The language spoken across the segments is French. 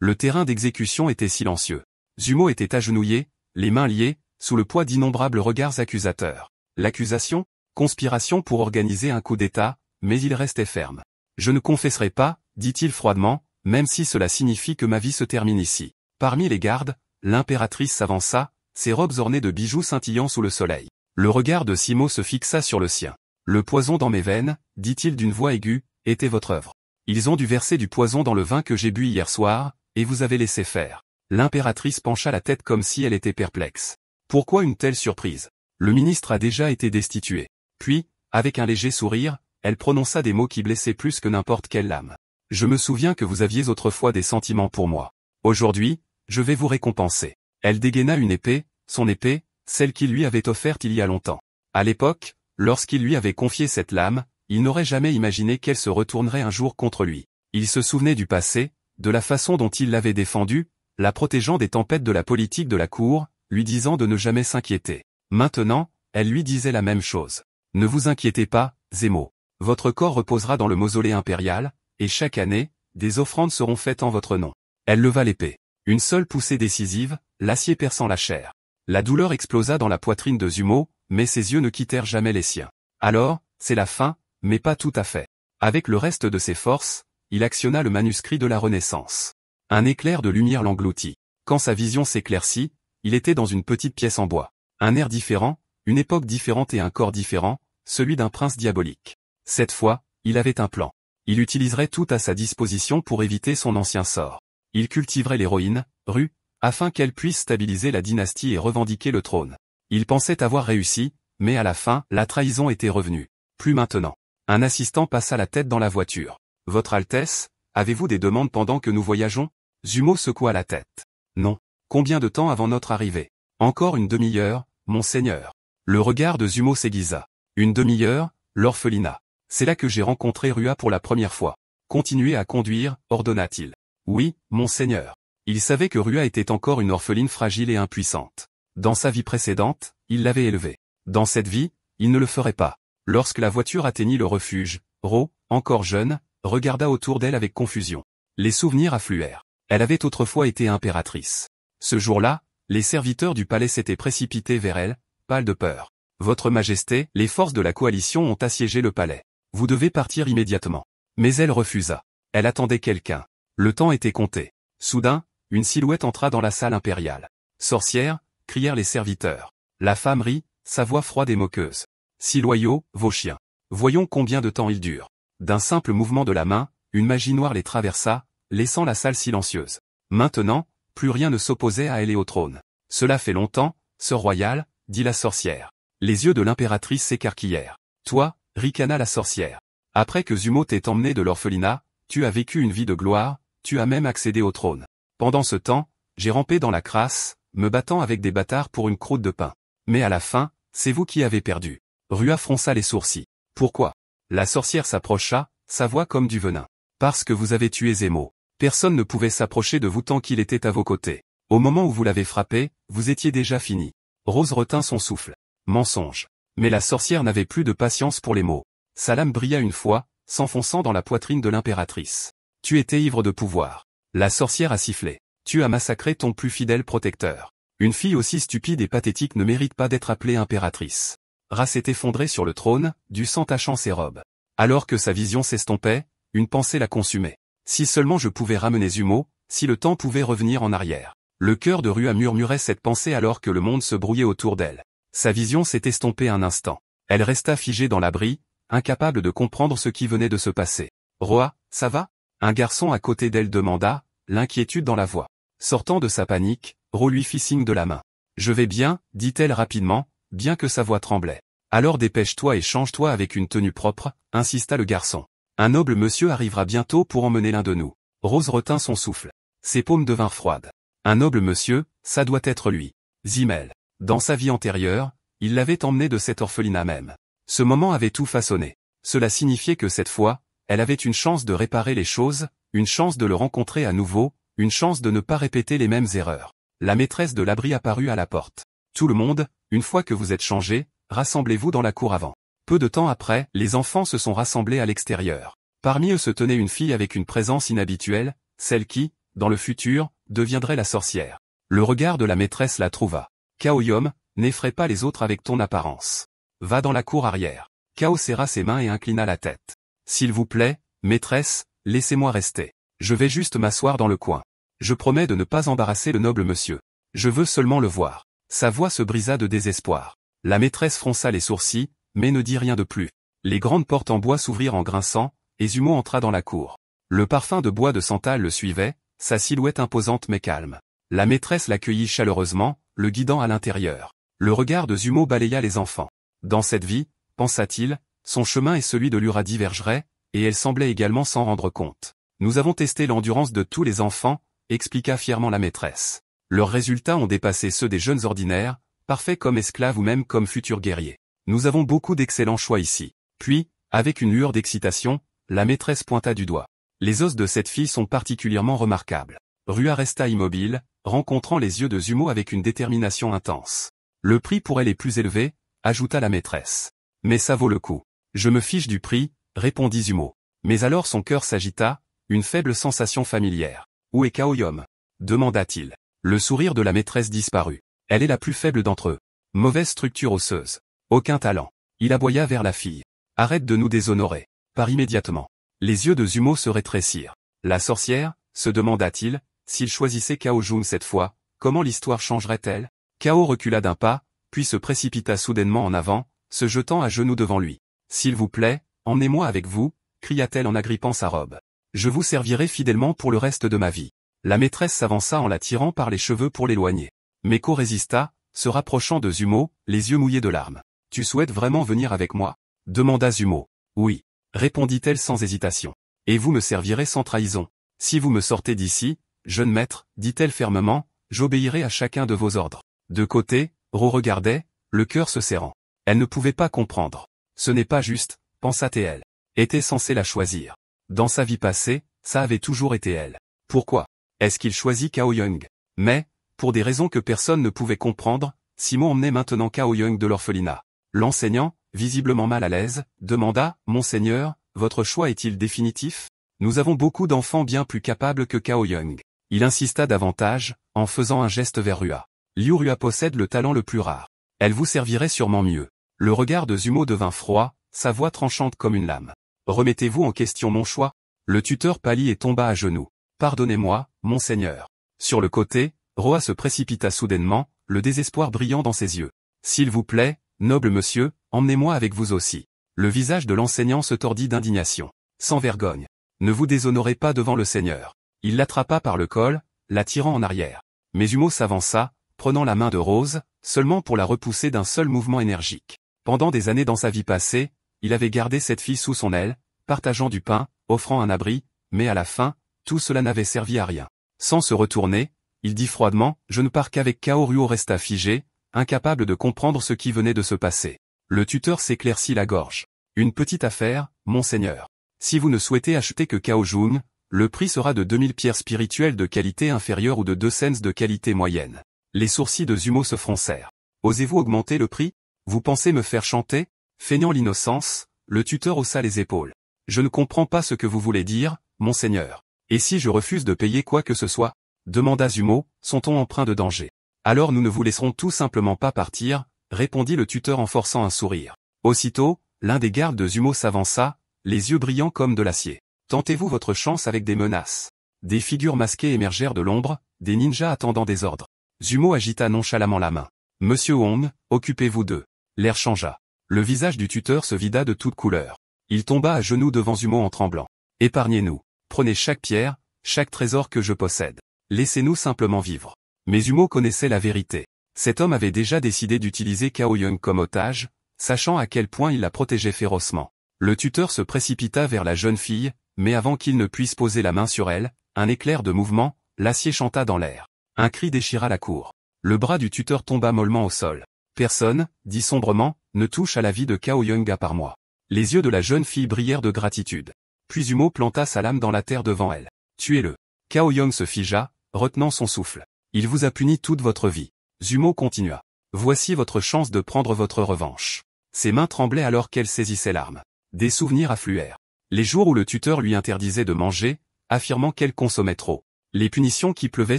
Le terrain d'exécution était silencieux. Zummo était agenouillé, les mains liées, sous le poids d'innombrables regards accusateurs. L'accusation? Conspiration pour organiser un coup d'État, mais il restait ferme. Je ne confesserai pas, dit-il froidement, même si cela signifie que ma vie se termine ici. Parmi les gardes, l'impératrice s'avança, ses robes ornées de bijoux scintillant sous le soleil. Le regard de Simo se fixa sur le sien. Le poison dans mes veines, dit-il d'une voix aiguë, était votre œuvre. Ils ont dû verser du poison dans le vin que j'ai bu hier soir, et vous avez laissé faire. L'impératrice pencha la tête comme si elle était perplexe. Pourquoi une telle surprise? Le ministre a déjà été destitué. Puis, avec un léger sourire, elle prononça des mots qui blessaient plus que n'importe quelle lame. Je me souviens que vous aviez autrefois des sentiments pour moi. Aujourd'hui, je vais vous récompenser. Elle dégaina une épée, son épée, celle qu'il lui avait offerte il y a longtemps. À l'époque, lorsqu'il lui avait confié cette lame, il n'aurait jamais imaginé qu'elle se retournerait un jour contre lui. Il se souvenait du passé, de la façon dont il l'avait défendue, la protégeant des tempêtes de la politique de la cour, lui disant de ne jamais s'inquiéter. Maintenant, elle lui disait la même chose. Ne vous inquiétez pas, Zemo. Votre corps reposera dans le mausolée impérial, et chaque année, des offrandes seront faites en votre nom. Elle leva l'épée. Une seule poussée décisive, l'acier perçant la chair. La douleur explosa dans la poitrine de Zummo, mais ses yeux ne quittèrent jamais les siens. Alors, c'est la fin, mais pas tout à fait. Avec le reste de ses forces, il actionna le manuscrit de la Renaissance. Un éclair de lumière l'engloutit. Quand sa vision s'éclaircit, il était dans une petite pièce en bois. Un air différent, une époque différente et un corps différent, celui d'un prince diabolique. Cette fois, il avait un plan. Il utiliserait tout à sa disposition pour éviter son ancien sort. Il cultiverait l'héroïne, Rue, afin qu'elle puisse stabiliser la dynastie et revendiquer le trône. Il pensait avoir réussi, mais à la fin, la trahison était revenue. Plus maintenant. Un assistant passa la tête dans la voiture. « Votre Altesse, avez-vous des demandes pendant que nous voyageons ?» Zummo secoua la tête. « Non. Combien de temps avant notre arrivée ?»« Encore une demi-heure, monseigneur. » Le regard de Zummo s'aiguisa. « Une demi-heure, l'orphelinat. C'est là que j'ai rencontré Rua pour la première fois. Continuez à conduire, ordonna-t-il. « Oui, monseigneur. » Il savait que Rua était encore une orpheline fragile et impuissante. Dans sa vie précédente, il l'avait élevée. Dans cette vie, il ne le ferait pas. Lorsque la voiture atteignit le refuge, Ro, encore jeune, regarda autour d'elle avec confusion. Les souvenirs affluèrent. Elle avait autrefois été impératrice. Ce jour-là, les serviteurs du palais s'étaient précipités vers elle, pâles de peur. « Votre Majesté, les forces de la coalition ont assiégé le palais. Vous devez partir immédiatement. » Mais elle refusa. Elle attendait quelqu'un. Le temps était compté. Soudain, une silhouette entra dans la salle impériale. « Sorcière !» crièrent les serviteurs. La femme rit, sa voix froide et moqueuse. « Si loyaux, vos chiens. Voyons combien de temps ils durent. » D'un simple mouvement de la main, une magie noire les traversa, laissant la salle silencieuse. Maintenant, plus rien ne s'opposait à elle et au trône. « Cela fait longtemps, sœur royale, » dit la sorcière. Les yeux de l'impératrice s'écarquillèrent. « Toi, » ricana la sorcière. « Après que Zummo t'ait emmené de l'orphelinat, tu as vécu une vie de gloire, tu as même accédé au trône. Pendant ce temps, j'ai rampé dans la crasse, me battant avec des bâtards pour une croûte de pain. Mais à la fin, c'est vous qui avez perdu. » Rua fronça les sourcils. « Pourquoi ?» La sorcière s'approcha, sa voix comme du venin. « Parce que vous avez tué Zemo. Personne ne pouvait s'approcher de vous tant qu'il était à vos côtés. Au moment où vous l'avez frappé, vous étiez déjà fini. » Rose retint son souffle. Mensonge. Mais la sorcière n'avait plus de patience pour les mots. Sa lame brilla une fois, s'enfonçant dans la poitrine de l'impératrice. « Tu étais ivre de pouvoir. » La sorcière a sifflé. « Tu as massacré ton plus fidèle protecteur. Une fille aussi stupide et pathétique ne mérite pas d'être appelée impératrice. » Ra s'est effondré sur le trône, du sang tachant ses robes. Alors que sa vision s'estompait, une pensée la consumait. Si seulement je pouvais ramener Zummo, si le temps pouvait revenir en arrière. Le cœur de Rua murmurait cette pensée alors que le monde se brouillait autour d'elle. Sa vision s'est estompée un instant. Elle resta figée dans l'abri, incapable de comprendre ce qui venait de se passer. « Roa, ça va ?» Un garçon à côté d'elle demanda, l'inquiétude dans la voix. Sortant de sa panique, Ro lui fit signe de la main. « Je vais bien, » dit-elle rapidement, bien que sa voix tremblait. « Alors dépêche-toi et change-toi avec une tenue propre, » insista le garçon. « Un noble monsieur arrivera bientôt pour emmener l'un de nous. » Rose retint son souffle. Ses paumes devinrent froides. Un noble monsieur, ça doit être lui. Zimmel. Dans sa vie antérieure, il l'avait emmené de cet orphelinat même. Ce moment avait tout façonné. Cela signifiait que cette fois, elle avait une chance de réparer les choses, une chance de le rencontrer à nouveau, une chance de ne pas répéter les mêmes erreurs. La maîtresse de l'abri apparut à la porte. Tout le monde, une fois que vous êtes changé, rassemblez-vous dans la cour avant. Peu de temps après, les enfants se sont rassemblés à l'extérieur. Parmi eux se tenait une fille avec une présence inhabituelle, celle qui, dans le futur, deviendrait la sorcière. Le regard de la maîtresse la trouva. Kaoyom, n'effraie pas les autres avec ton apparence. Va dans la cour arrière. Kao serra ses mains et inclina la tête. S'il vous plaît, maîtresse, laissez-moi rester. Je vais juste m'asseoir dans le coin. Je promets de ne pas embarrasser le noble monsieur. Je veux seulement le voir. Sa voix se brisa de désespoir. La maîtresse fronça les sourcils, mais ne dit rien de plus. Les grandes portes en bois s'ouvrirent en grinçant, et Zumo entra dans la cour. Le parfum de bois de santal le suivait, sa silhouette imposante mais calme. La maîtresse l'accueillit chaleureusement, le guidant à l'intérieur. Le regard de Zumo balaya les enfants. Dans cette vie, pensa-t-il, son chemin et celui de Lura divergeraient, et elle semblait également s'en rendre compte. Nous avons testé l'endurance de tous les enfants, expliqua fièrement la maîtresse. Leurs résultats ont dépassé ceux des jeunes ordinaires, parfaits comme esclaves ou même comme futurs guerriers. Nous avons beaucoup d'excellents choix ici. Puis, avec une lueur d'excitation, la maîtresse pointa du doigt. Les os de cette fille sont particulièrement remarquables. Rua resta immobile, rencontrant les yeux de Zumo avec une détermination intense. Le prix pour elle est plus élevé, ajouta la maîtresse. Mais ça vaut le coup. Je me fiche du prix, répondit Zumo. Mais alors son cœur s'agita, une faible sensation familière. Où est Kaoyom? Demanda-t-il. Le sourire de la maîtresse disparut. Elle est la plus faible d'entre eux. Mauvaise structure osseuse. Aucun talent. Il aboya vers la fille. Arrête de nous déshonorer. Pars immédiatement. Les yeux de Zumo se rétrécirent. La sorcière, se demanda-t-il, s'il choisissait Kao Jun cette fois, comment l'histoire changerait-elle? Kao recula d'un pas, puis se précipita soudainement en avant, se jetant à genoux devant lui. S'il vous plaît, emmenez-moi avec vous, cria-t-elle en agrippant sa robe. Je vous servirai fidèlement pour le reste de ma vie. La maîtresse s'avança en la tirant par les cheveux pour l'éloigner. Meko résista, se rapprochant de Zumo, les yeux mouillés de larmes. Tu souhaites vraiment venir avec moi? Demanda Zumo. Oui, répondit-elle sans hésitation. Et vous me servirez sans trahison. Si vous me sortez d'ici, jeune maître, dit-elle fermement, j'obéirai à chacun de vos ordres. De côté, Ro regardait, le cœur se serrant. Elle ne pouvait pas comprendre. Ce n'est pas juste, pensa-t-elle. Était censé la choisir. Dans sa vie passée, ça avait toujours été elle. Pourquoi est-ce qu'il choisit Kao Young? Mais, pour des raisons que personne ne pouvait comprendre, Simon emmenait maintenant Kao Young de l'orphelinat. L'enseignant, visiblement mal à l'aise, demanda, Monseigneur, votre choix est-il définitif? Nous avons beaucoup d'enfants bien plus capables que Kao Young. Il insista davantage, en faisant un geste vers Rua. Liu Rua possède le talent le plus rare. Elle vous servirait sûrement mieux. Le regard de Zumo devint froid, sa voix tranchante comme une lame. Remettez-vous en question mon choix? Le tuteur pâlit et tomba à genoux. Pardonnez-moi, monseigneur. Sur le côté, Roa se précipita soudainement, le désespoir brillant dans ses yeux. S'il vous plaît, noble monsieur, emmenez-moi avec vous aussi. Le visage de l'enseignant se tordit d'indignation. Sans vergogne. Ne vous déshonorez pas devant le seigneur. Il l'attrapa par le col, la tirant en arrière. Mais Zumo s'avança, prenant la main de Rose, seulement pour la repousser d'un seul mouvement énergique. Pendant des années dans sa vie passée, il avait gardé cette fille sous son aile, partageant du pain, offrant un abri, mais à la fin, tout cela n'avait servi à rien. Sans se retourner, il dit froidement, je ne pars qu'avec Kao. Ruo resta figé, incapable de comprendre ce qui venait de se passer. Le tuteur s'éclaircit la gorge. Une petite affaire, monseigneur. Si vous ne souhaitez acheter que Kao Jun, le prix sera de 2000 pierres spirituelles de qualité inférieure ou de 2 cents de qualité moyenne. Les sourcils de Zumo se froncèrent. Osez-vous augmenter le prix? Vous pensez me faire chanter? Feignant l'innocence, le tuteur haussa les épaules. Je ne comprends pas ce que vous voulez dire, monseigneur. Et si je refuse de payer quoi que ce soit? Demanda Zumo, son ton empreint de danger. Alors nous ne vous laisserons tout simplement pas partir, répondit le tuteur en forçant un sourire. Aussitôt, l'un des gardes de Zumo s'avança, les yeux brillants comme de l'acier. Tentez-vous votre chance avec des menaces. Des figures masquées émergèrent de l'ombre, des ninjas attendant des ordres. Zumo agita nonchalamment la main. Monsieur Hong, occupez-vous d'eux. L'air changea. Le visage du tuteur se vida de toutes couleurs. Il tomba à genoux devant Zumo en tremblant. Épargnez-nous. Prenez chaque pierre, chaque trésor que je possède. Laissez-nous simplement vivre. Mais Zumo connaissait la vérité. Cet homme avait déjà décidé d'utiliser Kao Young comme otage, sachant à quel point il la protégeait férocement. Le tuteur se précipita vers la jeune fille, mais avant qu'il ne puisse poser la main sur elle, un éclair de mouvement, l'acier chanta dans l'air. Un cri déchira la cour. Le bras du tuteur tomba mollement au sol. Personne, dit sombrement, ne touche à la vie de Kao Young à part moi. Les yeux de la jeune fille brillèrent de gratitude. Puis Zumo planta sa lame dans la terre devant elle. Tuez-le. Kao Young se figea, retenant son souffle. Il vous a puni toute votre vie. Zumo continua. Voici votre chance de prendre votre revanche. Ses mains tremblaient alors qu'elle saisissait l'arme. Des souvenirs affluèrent. Les jours où le tuteur lui interdisait de manger, affirmant qu'elle consommait trop. Les punitions qui pleuvaient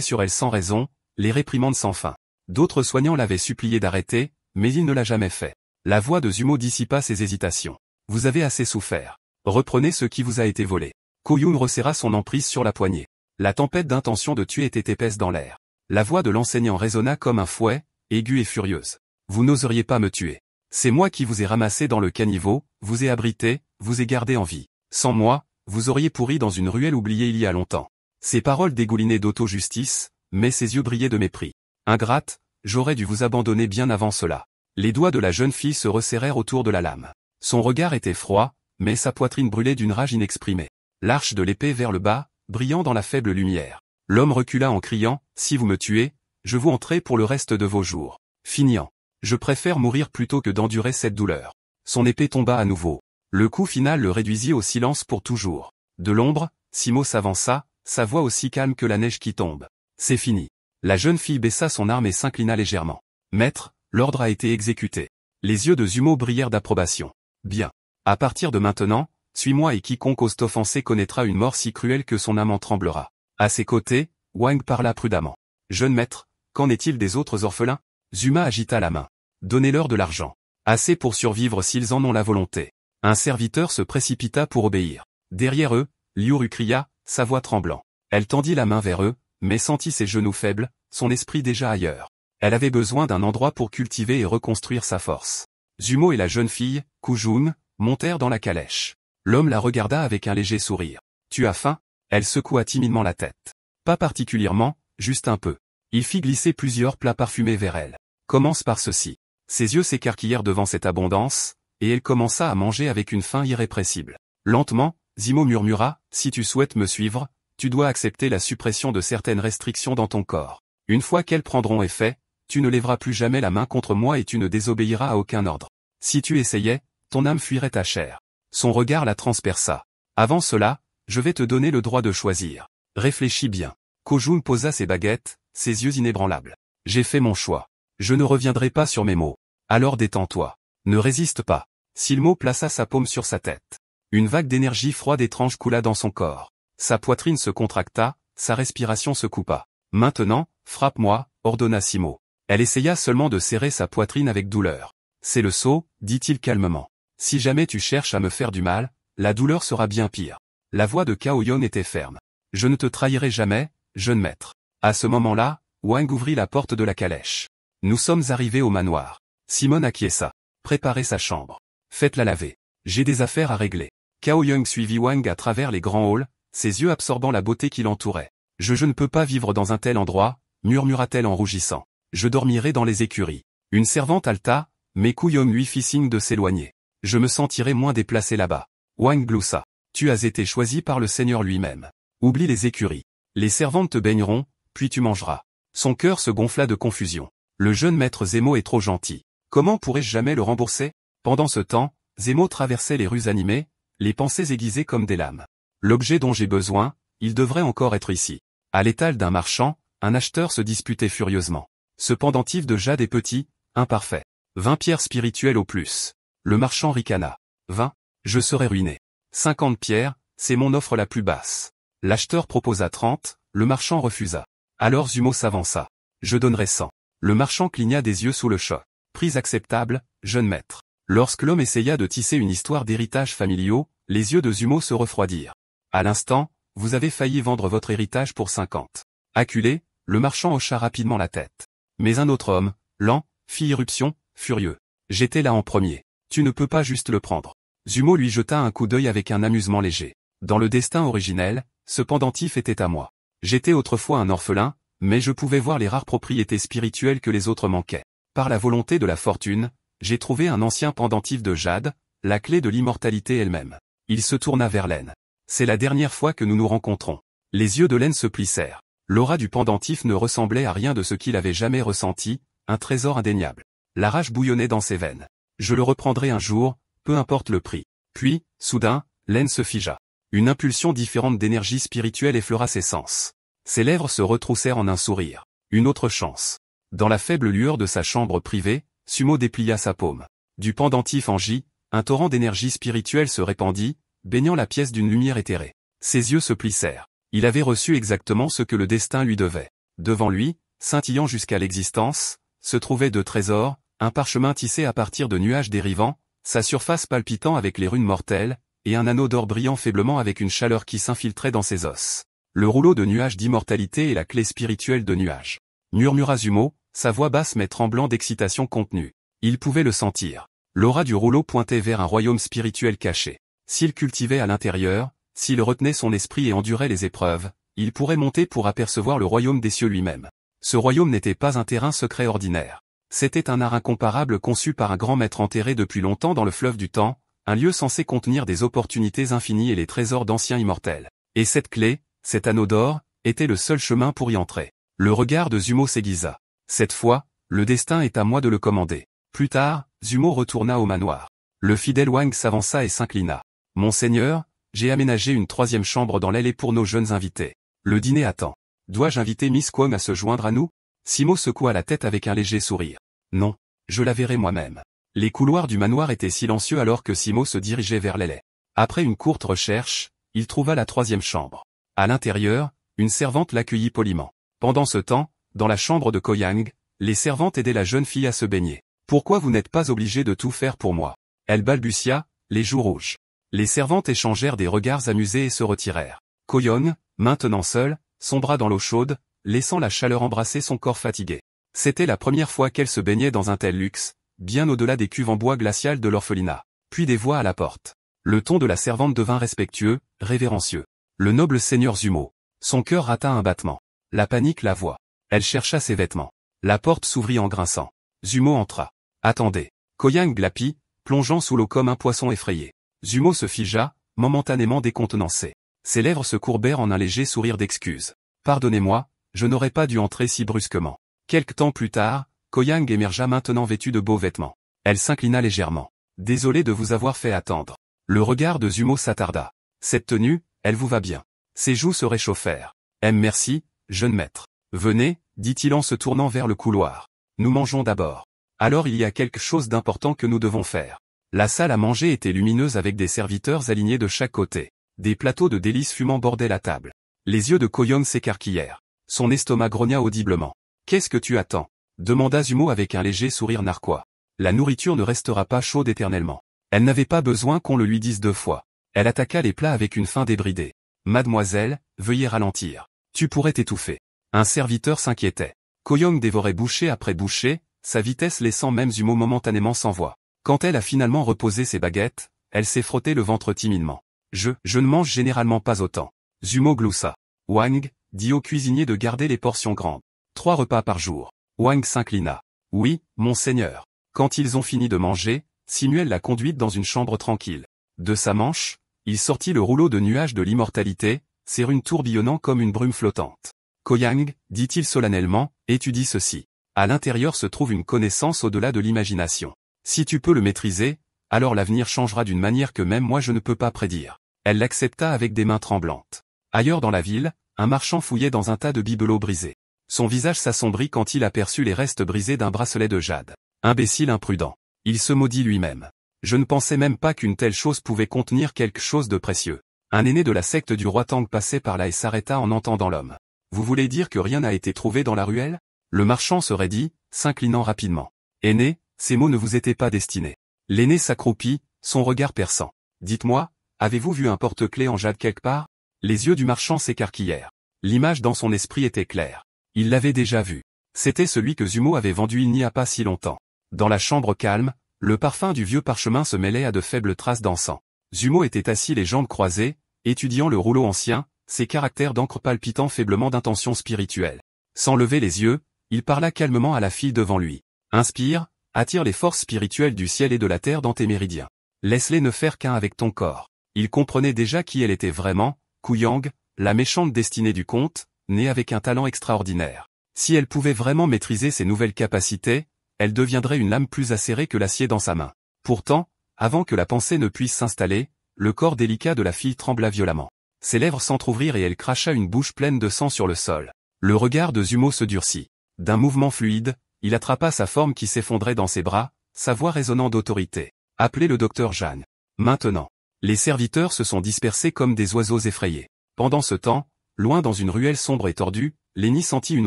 sur elle sans raison, les réprimandes sans fin. D'autres soignants l'avaient supplié d'arrêter, mais il ne l'a jamais fait. La voix de Zumo dissipa ses hésitations. Vous avez assez souffert. Reprenez ce qui vous a été volé. Ko-young resserra son emprise sur la poignée. La tempête d'intention de tuer était épaisse dans l'air. La voix de l'enseignant résonna comme un fouet, aiguë et furieuse. Vous n'oseriez pas me tuer. C'est moi qui vous ai ramassé dans le caniveau, vous ai abrité, vous ai gardé en vie. Sans moi, vous auriez pourri dans une ruelle oubliée il y a longtemps. Ses paroles dégoulinaient d'auto-justice, mais ses yeux brillaient de mépris. Ingrate, j'aurais dû vous abandonner bien avant cela. Les doigts de la jeune fille se resserrèrent autour de la lame. Son regard était froid, mais sa poitrine brûlait d'une rage inexprimée. L'arche de l'épée vers le bas, brillant dans la faible lumière. L'homme recula en criant, si vous me tuez, je vous entrerai pour le reste de vos jours. Finiant. Je préfère mourir plutôt que d'endurer cette douleur. Son épée tomba à nouveau. Le coup final le réduisit au silence pour toujours. De l'ombre, Simo s'avança, sa voix aussi calme que la neige qui tombe. C'est fini. La jeune fille baissa son arme et s'inclina légèrement. Maître, l'ordre a été exécuté. Les yeux de Zumo brillèrent d'approbation. Bien. À partir de maintenant, suis-moi et quiconque ose t'offenser connaîtra une mort si cruelle que son âme en tremblera. À ses côtés, Wang parla prudemment. Jeune maître, qu'en est-il des autres orphelins? Zuma agita la main. Donnez-leur de l'argent. Assez pour survivre s'ils en ont la volonté. Un serviteur se précipita pour obéir. Derrière eux, Liu cria, sa voix tremblant. Elle tendit la main vers eux, mais sentit ses genoux faibles, son esprit déjà ailleurs. Elle avait besoin d'un endroit pour cultiver et reconstruire sa force. Zumo et la jeune fille, Kujun, montèrent dans la calèche. L'homme la regarda avec un léger sourire. Tu as faim? Elle secoua timidement la tête. Pas particulièrement, juste un peu. Il fit glisser plusieurs plats parfumés vers elle. Commence par ceci. Ses yeux s'écarquillèrent devant cette abondance, et elle commença à manger avec une faim irrépressible. Lentement, Zimo murmura, si tu souhaites me suivre, tu dois accepter la suppression de certaines restrictions dans ton corps. Une fois qu'elles prendront effet, tu ne lèveras plus jamais la main contre moi et tu ne désobéiras à aucun ordre. Si tu essayais, ton âme fuirait ta chair. Son regard la transperça. Avant cela, je vais te donner le droit de choisir. Réfléchis bien. Kojun posa ses baguettes, ses yeux inébranlables. J'ai fait mon choix. Je ne reviendrai pas sur mes mots. Alors détends-toi. Ne résiste pas. Silmo plaça sa paume sur sa tête. Une vague d'énergie froide étrange coula dans son corps. Sa poitrine se contracta, sa respiration se coupa. Maintenant, frappe-moi, ordonna Simo. Elle essaya seulement de serrer sa poitrine avec douleur. C'est le sceau, dit-il calmement. Si jamais tu cherches à me faire du mal, la douleur sera bien pire. La voix de Kaoyon était ferme. Je ne te trahirai jamais, jeune maître. À ce moment-là, Wang ouvrit la porte de la calèche. Nous sommes arrivés au manoir. Simone acquiesça. Préparez sa chambre. Faites-la laver. J'ai des affaires à régler. Kaoyoung suivit Wang à travers les grands halls, ses yeux absorbant la beauté qui l'entourait. Je ne peux pas vivre dans un tel endroit, murmura-t-elle en rougissant. Je dormirai dans les écuries. Une servante halta, mais Kuyong lui fit signe de s'éloigner. Je me sentirai moins déplacé là-bas. Wang gloussa. Tu as été choisi par le Seigneur lui-même. Oublie les écuries. Les servantes te baigneront, puis tu mangeras. Son cœur se gonfla de confusion. Le jeune maître Zemo est trop gentil. Comment pourrais-je jamais le rembourser? Pendant ce temps, Zemo traversait les rues animées, les pensées aiguisées comme des lames. L'objet dont j'ai besoin, il devrait encore être ici. À l'étal d'un marchand, un acheteur se disputait furieusement. Ce pendentif de jade est petit, imparfait. 20 pierres spirituelles au plus. Le marchand ricana. 20, je serai ruiné. 50 pierres, c'est mon offre la plus basse. L'acheteur proposa 30, le marchand refusa. Alors Zumo s'avança. Je donnerai 100. Le marchand cligna des yeux sous le choc. Prix acceptable, jeune maître. Lorsque l'homme essaya de tisser une histoire d'héritage familiaux, les yeux de Zumo se refroidirent. À l'instant, vous avez failli vendre votre héritage pour 50. Acculé, le marchand hocha rapidement la tête. Mais un autre homme, lent, fit irruption, furieux. J'étais là en premier. Tu ne peux pas juste le prendre. Zumo lui jeta un coup d'œil avec un amusement léger. Dans le destin originel, ce pendentif était à moi. J'étais autrefois un orphelin, mais je pouvais voir les rares propriétés spirituelles que les autres manquaient. Par la volonté de la fortune, j'ai trouvé un ancien pendentif de jade, la clé de l'immortalité elle-même. Il se tourna vers Len. C'est la dernière fois que nous nous rencontrons. Les yeux de Len se plissèrent. L'aura du pendentif ne ressemblait à rien de ce qu'il avait jamais ressenti, un trésor indéniable. La rage bouillonnait dans ses veines. Je le reprendrai un jour, peu importe le prix. Puis, soudain, Len se figea. Une impulsion différente d'énergie spirituelle effleura ses sens. Ses lèvres se retroussèrent en un sourire. Une autre chance. Dans la faible lueur de sa chambre privée, Sumo déplia sa paume. Du pendentif en gît, un torrent d'énergie spirituelle se répandit, baignant la pièce d'une lumière éthérée. Ses yeux se plissèrent. Il avait reçu exactement ce que le destin lui devait. Devant lui, scintillant jusqu'à l'existence, se trouvaient 2 trésors, un parchemin tissé à partir de nuages dérivants, sa surface palpitant avec les runes mortelles, et un anneau d'or brillant faiblement avec une chaleur qui s'infiltrait dans ses os. Le rouleau de nuages d'immortalité et la clé spirituelle de nuages. Murmura Zumo, sa voix basse mais tremblant d'excitation contenue. Il pouvait le sentir. L'aura du rouleau pointait vers un royaume spirituel caché. S'il cultivait à l'intérieur, s'il retenait son esprit et endurait les épreuves, il pourrait monter pour apercevoir le royaume des cieux lui-même. Ce royaume n'était pas un terrain secret ordinaire. C'était un art incomparable conçu par un grand maître enterré depuis longtemps dans le fleuve du temps, un lieu censé contenir des opportunités infinies et les trésors d'anciens immortels. Et cette clé, cet anneau d'or, était le seul chemin pour y entrer. Le regard de Zumo s'aiguisa. Cette fois, le destin est à moi de le commander. Plus tard, Zumo retourna au manoir. Le fidèle Wang s'avança et s'inclina. Monseigneur, j'ai aménagé une 3e chambre dans l'aile pour nos jeunes invités. Le dîner attend. Dois-je inviter Miss Kwong à se joindre à nous? Simo secoua la tête avec un léger sourire. Non, je la verrai moi-même. Les couloirs du manoir étaient silencieux alors que Simo se dirigeait vers l'aile. Après une courte recherche, il trouva la 3e chambre. À l'intérieur, une servante l'accueillit poliment. Pendant ce temps, dans la chambre de Koyang, les servantes aidaient la jeune fille à se baigner. Pourquoi vous n'êtes pas obligé de tout faire pour moi? Elle balbutia, les joues rouges. Les servantes échangèrent des regards amusés et se retirèrent. Koyang, maintenant seule, sombra dans l'eau chaude, laissant la chaleur embrasser son corps fatigué. C'était la première fois qu'elle se baignait dans un tel luxe, bien au-delà des cuves en bois glacial de l'orphelinat. Puis des voix à la porte. Le ton de la servante devint respectueux, révérencieux. Le noble seigneur Zumo. Son cœur rata un battement. La panique la voit. Elle chercha ses vêtements. La porte s'ouvrit en grinçant. Zumo entra. Attendez. Koyang glapit, plongeant sous l'eau comme un poisson effrayé. Zumo se figea, momentanément décontenancé. Ses lèvres se courbèrent en un léger sourire d'excuse. Pardonnez-moi, je n'aurais pas dû entrer si brusquement. Quelque temps plus tard, Koyang émergea maintenant vêtue de beaux vêtements. Elle s'inclina légèrement. Désolé de vous avoir fait attendre. Le regard de Zumo s'attarda. Cette tenue, elle vous va bien. Ses joues se réchauffèrent. Merci, jeune maître. Venez, dit-il en se tournant vers le couloir. Nous mangeons d'abord. Alors il y a quelque chose d'important que nous devons faire. La salle à manger était lumineuse avec des serviteurs alignés de chaque côté. Des plateaux de délices fumants bordaient la table. Les yeux de Koyang s'écarquillèrent. Son estomac grogna audiblement. Qu'est-ce que tu attends? Demanda Zumo avec un léger sourire narquois. La nourriture ne restera pas chaude éternellement. Elle n'avait pas besoin qu'on le lui dise 2 fois. Elle attaqua les plats avec une faim débridée. Mademoiselle, veuillez ralentir. Tu pourrais t'étouffer. Un serviteur s'inquiétait. Koyang dévorait bouchée après bouchée, sa vitesse laissant même Zumo momentanément sans voix. Quand elle a finalement reposé ses baguettes, elle s'est frotté le ventre timidement. Je ne mange généralement pas autant. Zumo gloussa. Wang, dit au cuisinier de garder les portions grandes. 3 repas par jour. Wang s'inclina. Oui, monseigneur. Quand ils ont fini de manger, Simuel l'a conduite dans une chambre tranquille. De sa manche, il sortit le rouleau de nuages de l'immortalité, ses runes tourbillonnant comme une brume flottante. Koyang, dit-il solennellement, étudie ceci. À l'intérieur se trouve une connaissance au-delà de l'imagination. Si tu peux le maîtriser, alors l'avenir changera d'une manière que même moi je ne peux pas prédire. Elle l'accepta avec des mains tremblantes. Ailleurs dans la ville, un marchand fouillait dans un tas de bibelots brisés. Son visage s'assombrit quand il aperçut les restes brisés d'un bracelet de jade. Imbécile imprudent. Il se maudit lui-même. Je ne pensais même pas qu'une telle chose pouvait contenir quelque chose de précieux. Un aîné de la secte du roi Tang passait par là et s'arrêta en entendant l'homme. Vous voulez dire que rien n'a été trouvé dans la ruelle? Le marchand se raidit, s'inclinant rapidement. Aîné, ces mots ne vous étaient pas destinés. L'aîné s'accroupit, son regard perçant. Dites-moi, avez-vous vu un porte-clés en jade quelque part? Les yeux du marchand s'écarquillèrent. L'image dans son esprit était claire. Il l'avait déjà vu. C'était celui que Zumo avait vendu il n'y a pas si longtemps. Dans la chambre calme, le parfum du vieux parchemin se mêlait à de faibles traces d'encens. Zumo était assis les jambes croisées, étudiant le rouleau ancien, ses caractères d'encre palpitant faiblement d'intention spirituelle. Sans lever les yeux, il parla calmement à la fille devant lui. Inspire, attire les forces spirituelles du ciel et de la terre dans tes méridiens. Laisse-les ne faire qu'un avec ton corps. Il comprenait déjà qui elle était vraiment, Koyang, la méchante destinée du conte, née avec un talent extraordinaire. Si elle pouvait vraiment maîtriser ses nouvelles capacités, elle deviendrait une lame plus acérée que l'acier dans sa main. Pourtant, avant que la pensée ne puisse s'installer, le corps délicat de la fille trembla violemment. Ses lèvres s'entr'ouvrirent et elle cracha une bouche pleine de sang sur le sol. Le regard de Zumo se durcit. D'un mouvement fluide, il attrapa sa forme qui s'effondrait dans ses bras, sa voix résonnant d'autorité. Appelez le docteur Jeanne. Maintenant. Les serviteurs se sont dispersés comme des oiseaux effrayés. Pendant ce temps, loin dans une ruelle sombre et tordue, Lenny sentit une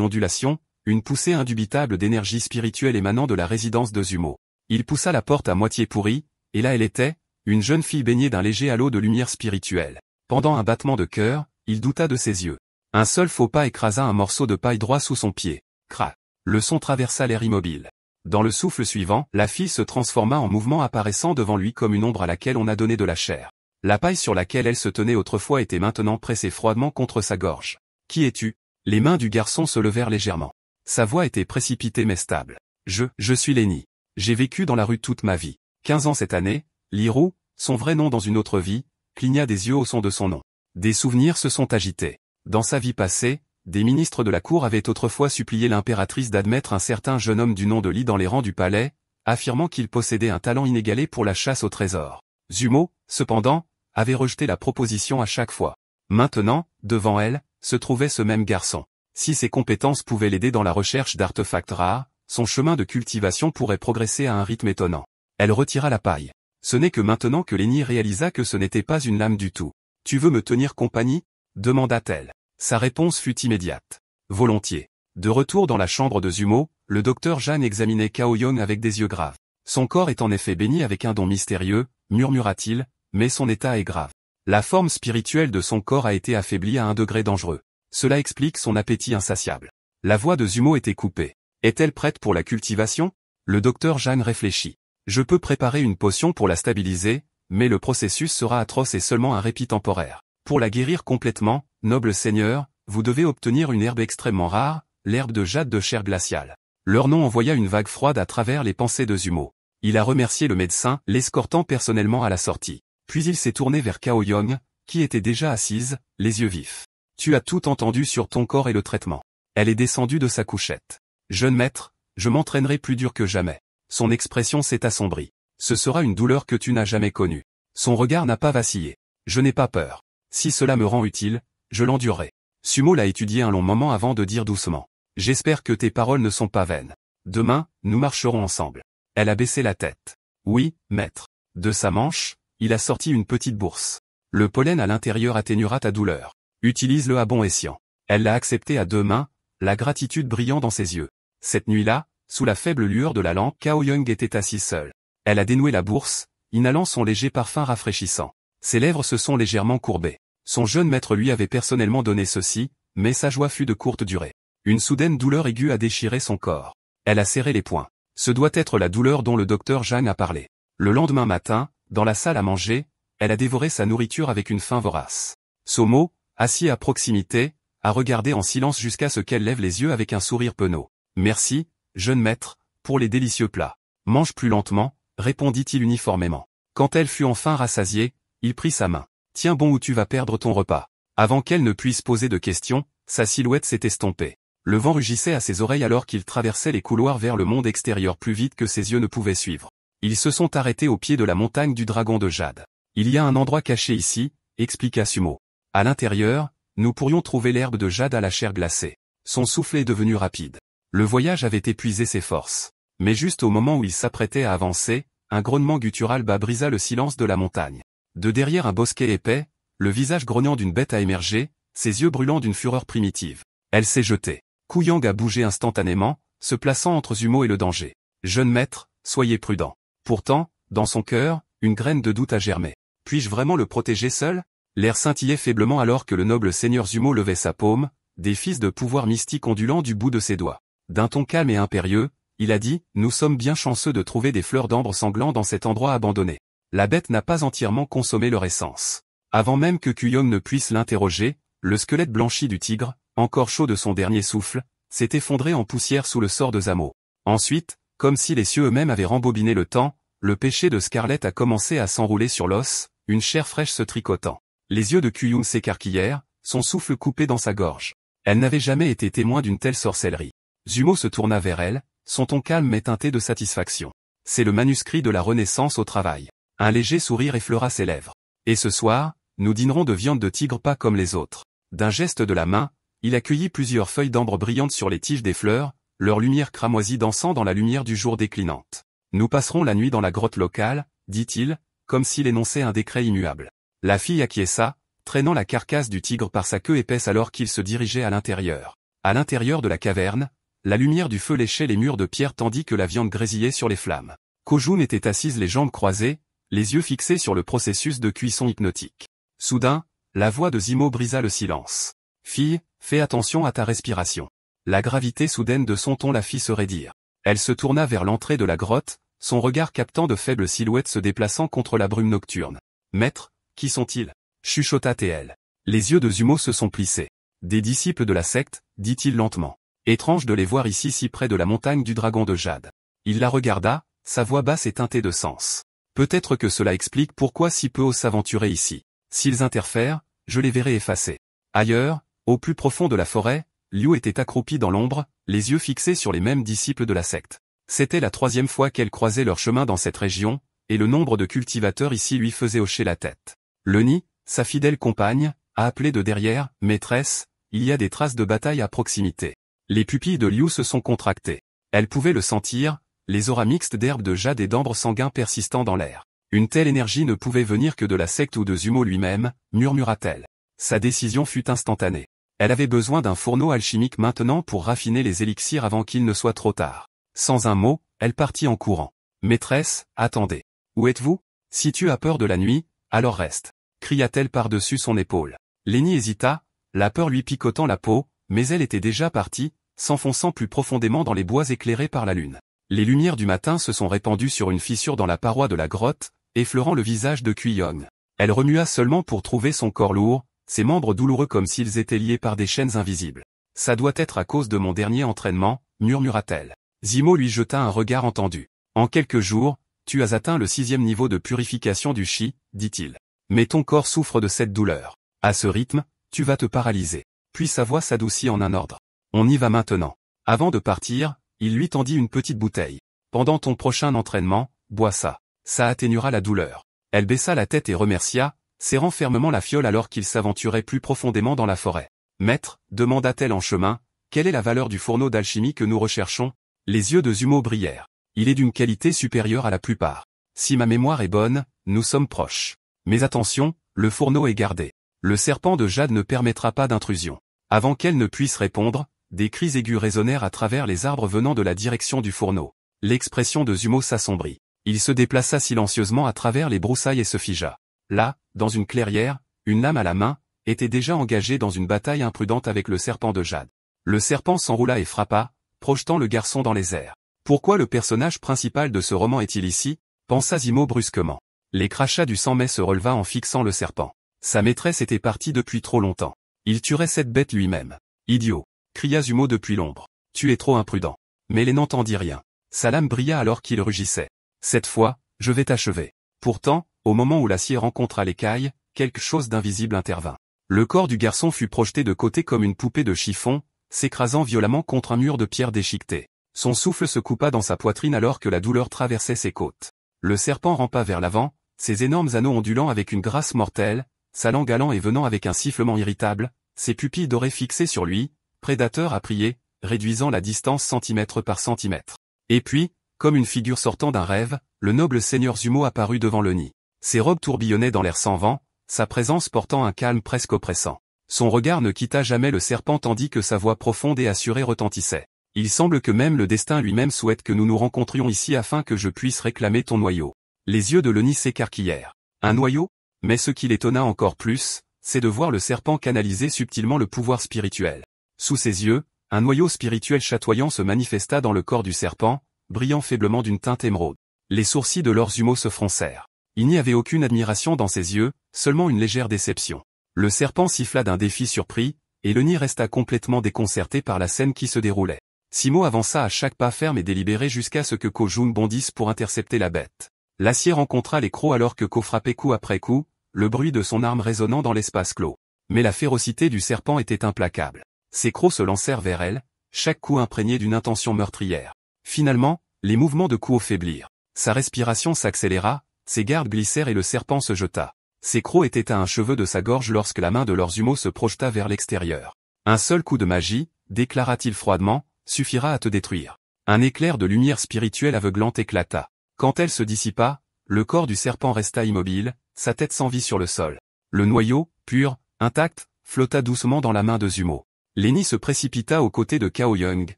ondulation, une poussée indubitable d'énergie spirituelle émanant de la résidence de Zumo. Il poussa la porte à moitié pourrie, et là elle était, une jeune fille baignée d'un léger halo de lumière spirituelle. Pendant un battement de cœur, il douta de ses yeux. Un seul faux pas écrasa un morceau de paille droit sous son pied. Crac. Le son traversa l'air immobile. Dans le souffle suivant, la fille se transforma en mouvement apparaissant devant lui comme une ombre à laquelle on a donné de la chair. La paille sur laquelle elle se tenait autrefois était maintenant pressée froidement contre sa gorge. « Qui es-tu » Les mains du garçon se levèrent légèrement. Sa voix était précipitée mais stable. « Je suis Lenny. J'ai vécu dans la rue toute ma vie. 15 ans cette année. » Lirou, son vrai nom dans une autre vie, cligna des yeux au son de son nom. Des souvenirs se sont agités. Dans sa vie passée, des ministres de la cour avaient autrefois supplié l'impératrice d'admettre un certain jeune homme du nom de Li dans les rangs du palais, affirmant qu'il possédait un talent inégalé pour la chasse au trésor. Zumo, cependant, avait rejeté la proposition à chaque fois. Maintenant, devant elle, se trouvait ce même garçon. Si ses compétences pouvaient l'aider dans la recherche d'artefacts rares, son chemin de cultivation pourrait progresser à un rythme étonnant. Elle retira la paille. Ce n'est que maintenant que Lenny réalisa que ce n'était pas une lame du tout. « Tu veux me tenir compagnie » demanda-t-elle. Sa réponse fut immédiate. « Volontiers. » De retour dans la chambre de Zumo, le docteur Jeanne examinait Cao Yong avec des yeux graves. Son corps est en effet béni avec un don mystérieux, murmura-t-il, mais son état est grave. La forme spirituelle de son corps a été affaiblie à un degré dangereux. Cela explique son appétit insatiable. La voix de Zumo était coupée. Est-elle prête pour la cultivation? Le docteur Jeanne réfléchit. Je peux préparer une potion pour la stabiliser, mais le processus sera atroce et seulement un répit temporaire. Pour la guérir complètement, noble seigneur, vous devez obtenir une herbe extrêmement rare, l'herbe de jade de chair glaciale. Leur nom envoya une vague froide à travers les pensées de Zumo. Il a remercié le médecin, l'escortant personnellement à la sortie. Puis il s'est tourné vers Cao Yong, qui était déjà assise, les yeux vifs. Tu as tout entendu sur ton corps et le traitement. Elle est descendue de sa couchette. Jeune maître, je m'entraînerai plus dur que jamais. Son expression s'est assombrie. Ce sera une douleur que tu n'as jamais connue. Son regard n'a pas vacillé. Je n'ai pas peur. Si cela me rend utile, je l'endurerai. Sumo l'a étudié un long moment avant de dire doucement. J'espère que tes paroles ne sont pas vaines. Demain, nous marcherons ensemble. Elle a baissé la tête. Oui, maître. De sa manche, il a sorti une petite bourse. Le pollen à l'intérieur atténuera ta douleur. Utilise-le à bon escient. Elle l'a accepté à 2 mains, la gratitude brillant dans ses yeux. Cette nuit-là, sous la faible lueur de la lampe, Cao Yong était assis seul. Elle a dénoué la bourse, inhalant son léger parfum rafraîchissant. Ses lèvres se sont légèrement courbées. Son jeune maître lui avait personnellement donné ceci, mais sa joie fut de courte durée. Une soudaine douleur aiguë a déchiré son corps. Elle a serré les poings. Ce doit être la douleur dont le docteur Jeanne a parlé. Le lendemain matin, dans la salle à manger, elle a dévoré sa nourriture avec une faim vorace. Somo, assis à proximité, a regardé en silence jusqu'à ce qu'elle lève les yeux avec un sourire penaud. Merci, jeune maître, pour les délicieux plats. Mange plus lentement, répondit-il uniformément. Quand elle fut enfin rassasiée, il prit sa main. Tiens bon ou tu vas perdre ton repas. Avant qu'elle ne puisse poser de questions, sa silhouette s'est estompée. Le vent rugissait à ses oreilles alors qu'il traversait les couloirs vers le monde extérieur plus vite que ses yeux ne pouvaient suivre. Ils se sont arrêtés au pied de la montagne du dragon de jade. Il y a un endroit caché ici, expliqua Sumo. À l'intérieur, nous pourrions trouver l'herbe de jade à la chair glacée. Son souffle est devenu rapide. Le voyage avait épuisé ses forces. Mais juste au moment où il s'apprêtait à avancer, un grognement guttural bas brisa le silence de la montagne. De derrière un bosquet épais, le visage grognant d'une bête a émergé, ses yeux brûlant d'une fureur primitive. Elle s'est jetée. Kuyang a bougé instantanément, se plaçant entre Zumo et le danger. Jeune maître, soyez prudent. Pourtant, dans son cœur, une graine de doute a germé. Puis-je vraiment le protéger seul? L'air scintillait faiblement alors que le noble seigneur Zumo levait sa paume, des fils de pouvoir mystique ondulant du bout de ses doigts. D'un ton calme et impérieux, il a dit, nous sommes bien chanceux de trouver des fleurs d'ambre sanglant dans cet endroit abandonné. La bête n'a pas entièrement consommé leur essence. Avant même que Kuyong ne puisse l'interroger, le squelette blanchi du tigre, encore chaud de son dernier souffle, s'est effondré en poussière sous le sort de Zamo. Ensuite, comme si les cieux eux-mêmes avaient rembobiné le temps, le péché de Scarlett a commencé à s'enrouler sur l'os, une chair fraîche se tricotant. Les yeux de Kuyong s'écarquillèrent, son souffle coupé dans sa gorge. Elle n'avait jamais été témoin d'une telle sorcellerie. Zumo se tourna vers elle, son ton calme mais teinté de satisfaction. C'est le manuscrit de la Renaissance au travail. Un léger sourire effleura ses lèvres. Et ce soir, nous dînerons de viande de tigre pas comme les autres. D'un geste de la main, il accueillit plusieurs feuilles d'ambre brillantes sur les tiges des fleurs, leur lumière cramoisie dansant dans la lumière du jour déclinante. Nous passerons la nuit dans la grotte locale, dit-il, comme s'il énonçait un décret immuable. La fille acquiesça, traînant la carcasse du tigre par sa queue épaisse alors qu'il se dirigeait à l'intérieur. À l'intérieur de la caverne, la lumière du feu léchait les murs de pierre tandis que la viande grésillait sur les flammes. Ko-jun était assise les jambes croisées, les yeux fixés sur le processus de cuisson hypnotique. Soudain, la voix de Zimo brisa le silence. « Fille, fais attention à ta respiration. » La gravité soudaine de son ton la fit se raidir. Elle se tourna vers l'entrée de la grotte, son regard captant de faibles silhouettes se déplaçant contre la brume nocturne. « Maître, qui sont-ils » chuchota TL. Les yeux de Zumo se sont plissés. « Des disciples de la secte, dit-il lentement. Étrange de les voir ici si près de la montagne du dragon de jade. Il la regarda, sa voix basse et teintée de sens. Peut-être que cela explique pourquoi si peu osent s'aventurer ici. S'ils interfèrent, je les verrai effacés. Ailleurs, au plus profond de la forêt, Liu était accroupie dans l'ombre, les yeux fixés sur les mêmes disciples de la secte. C'était la 3e fois qu'elle croisait leur chemin dans cette région, et le nombre de cultivateurs ici lui faisait hocher la tête. Le nid, sa fidèle compagne, a appelé de derrière, « Maîtresse, il y a des traces de bataille à proximité. » Les pupilles de Liu se sont contractées. Elle pouvait le sentir, les auras mixtes d'herbes de jade et d'ambre sanguin persistant dans l'air. Une telle énergie ne pouvait venir que de la secte ou de Zumo lui-même, murmura-t-elle. Sa décision fut instantanée. Elle avait besoin d'un fourneau alchimique maintenant pour raffiner les élixirs avant qu'il ne soit trop tard. Sans un mot, elle partit en courant. « Maîtresse, attendez. Où êtes-vous ? Si tu as peur de la nuit, alors reste. » cria-t-elle par-dessus son épaule. Lenny hésita, la peur lui picotant la peau, mais elle était déjà partie, s'enfonçant plus profondément dans les bois éclairés par la lune. Les lumières du matin se sont répandues sur une fissure dans la paroi de la grotte, effleurant le visage de Kui-Yong. Elle remua seulement pour trouver son corps lourd, ses membres douloureux comme s'ils étaient liés par des chaînes invisibles. « Ça doit être à cause de mon dernier entraînement, » murmura-t-elle. Zimo lui jeta un regard entendu. « En quelques jours, tu as atteint le 6e niveau de purification du chi, dit-il. Mais ton corps souffre de cette douleur. À ce rythme, tu vas te paralyser. » Puis sa voix s'adoucit en un ordre. « On y va maintenant. » Avant de partir, il lui tendit une petite bouteille. « Pendant ton prochain entraînement, bois ça. Ça atténuera la douleur. » Elle baissa la tête et remercia, serrant fermement la fiole alors qu'il s'aventurait plus profondément dans la forêt. « Maître, demanda-t-elle en chemin, quelle est la valeur du fourneau d'alchimie que nous recherchons ?» Les yeux de Zumo brillèrent. « Il est d'une qualité supérieure à la plupart. Si ma mémoire est bonne, nous sommes proches. Mais attention, le fourneau est gardé. Le serpent de jade ne permettra pas d'intrusion. » Avant qu'elle ne puisse répondre, des cris aigus résonnèrent à travers les arbres venant de la direction du fourneau. L'expression de Zumo s'assombrit. Il se déplaça silencieusement à travers les broussailles et se figea. Là, dans une clairière, une lame à la main, était déjà engagé dans une bataille imprudente avec le serpent de jade. Le serpent s'enroula et frappa, projetant le garçon dans les airs. Pourquoi le personnage principal de ce roman est-il ici ? Pensa Zimo brusquement. Les crachats du sang-mai se releva en fixant le serpent. Sa maîtresse était partie depuis trop longtemps. Il tuerait cette bête lui-même. Idiot, cria Zumo depuis l'ombre. Tu es trop imprudent. Mais les n'entendit rien. Sa lame brilla alors qu'il rugissait. Cette fois, je vais t'achever. Pourtant, au moment où l'acier rencontra l'écaille, quelque chose d'invisible intervint. Le corps du garçon fut projeté de côté comme une poupée de chiffon, s'écrasant violemment contre un mur de pierre déchiqueté. Son souffle se coupa dans sa poitrine alors que la douleur traversait ses côtes. Le serpent rampa vers l'avant, ses énormes anneaux ondulant avec une grâce mortelle, sa langue allant et venant avec un sifflement irritable, ses pupilles dorées fixées sur lui, prédateur à prier, réduisant la distance centimètre par centimètre. Et puis, comme une figure sortant d'un rêve, le noble seigneur Zumo apparut devant le nid. Ses robes tourbillonnaient dans l'air sans vent, sa présence portant un calme presque oppressant. Son regard ne quitta jamais le serpent tandis que sa voix profonde et assurée retentissait. « Il semble que même le destin lui-même souhaite que nous nous rencontrions ici afin que je puisse réclamer ton noyau. » Les yeux de Lenny s'écarquillèrent. Un noyau ? Mais ce qui l'étonna encore plus, c'est de voir le serpent canaliser subtilement le pouvoir spirituel. Sous ses yeux, un noyau spirituel chatoyant se manifesta dans le corps du serpent, brillant faiblement d'une teinte émeraude. Les sourcils de Lord Zumo se froncèrent. Il n'y avait aucune admiration dans ses yeux, seulement une légère déception. Le serpent siffla d'un défi surpris, et Lenny resta complètement déconcerté par la scène qui se déroulait. Zimo avança à chaque pas ferme et délibéré jusqu'à ce que Ko-jun bondisse pour intercepter la bête. L'acier rencontra les crocs alors que Ko frappait coup après coup, le bruit de son arme résonnant dans l'espace clos. Mais la férocité du serpent était implacable. Ses crocs se lancèrent vers elle, chaque coup imprégné d'une intention meurtrière. Finalement, les mouvements de Kuo faiblirent. Sa respiration s'accéléra, ses gardes glissèrent et le serpent se jeta. Ses crocs étaient à un cheveu de sa gorge lorsque la main de Lord Zumo se projeta vers l'extérieur. Un seul coup de magie, déclara-t-il froidement, suffira à te détruire. Un éclair de lumière spirituelle aveuglante éclata. Quand elle se dissipa, le corps du serpent resta immobile, sa tête sans vie sur le sol. Le noyau, pur, intact, flotta doucement dans la main de Zumo. Lenny se précipita aux côtés de Cao Young,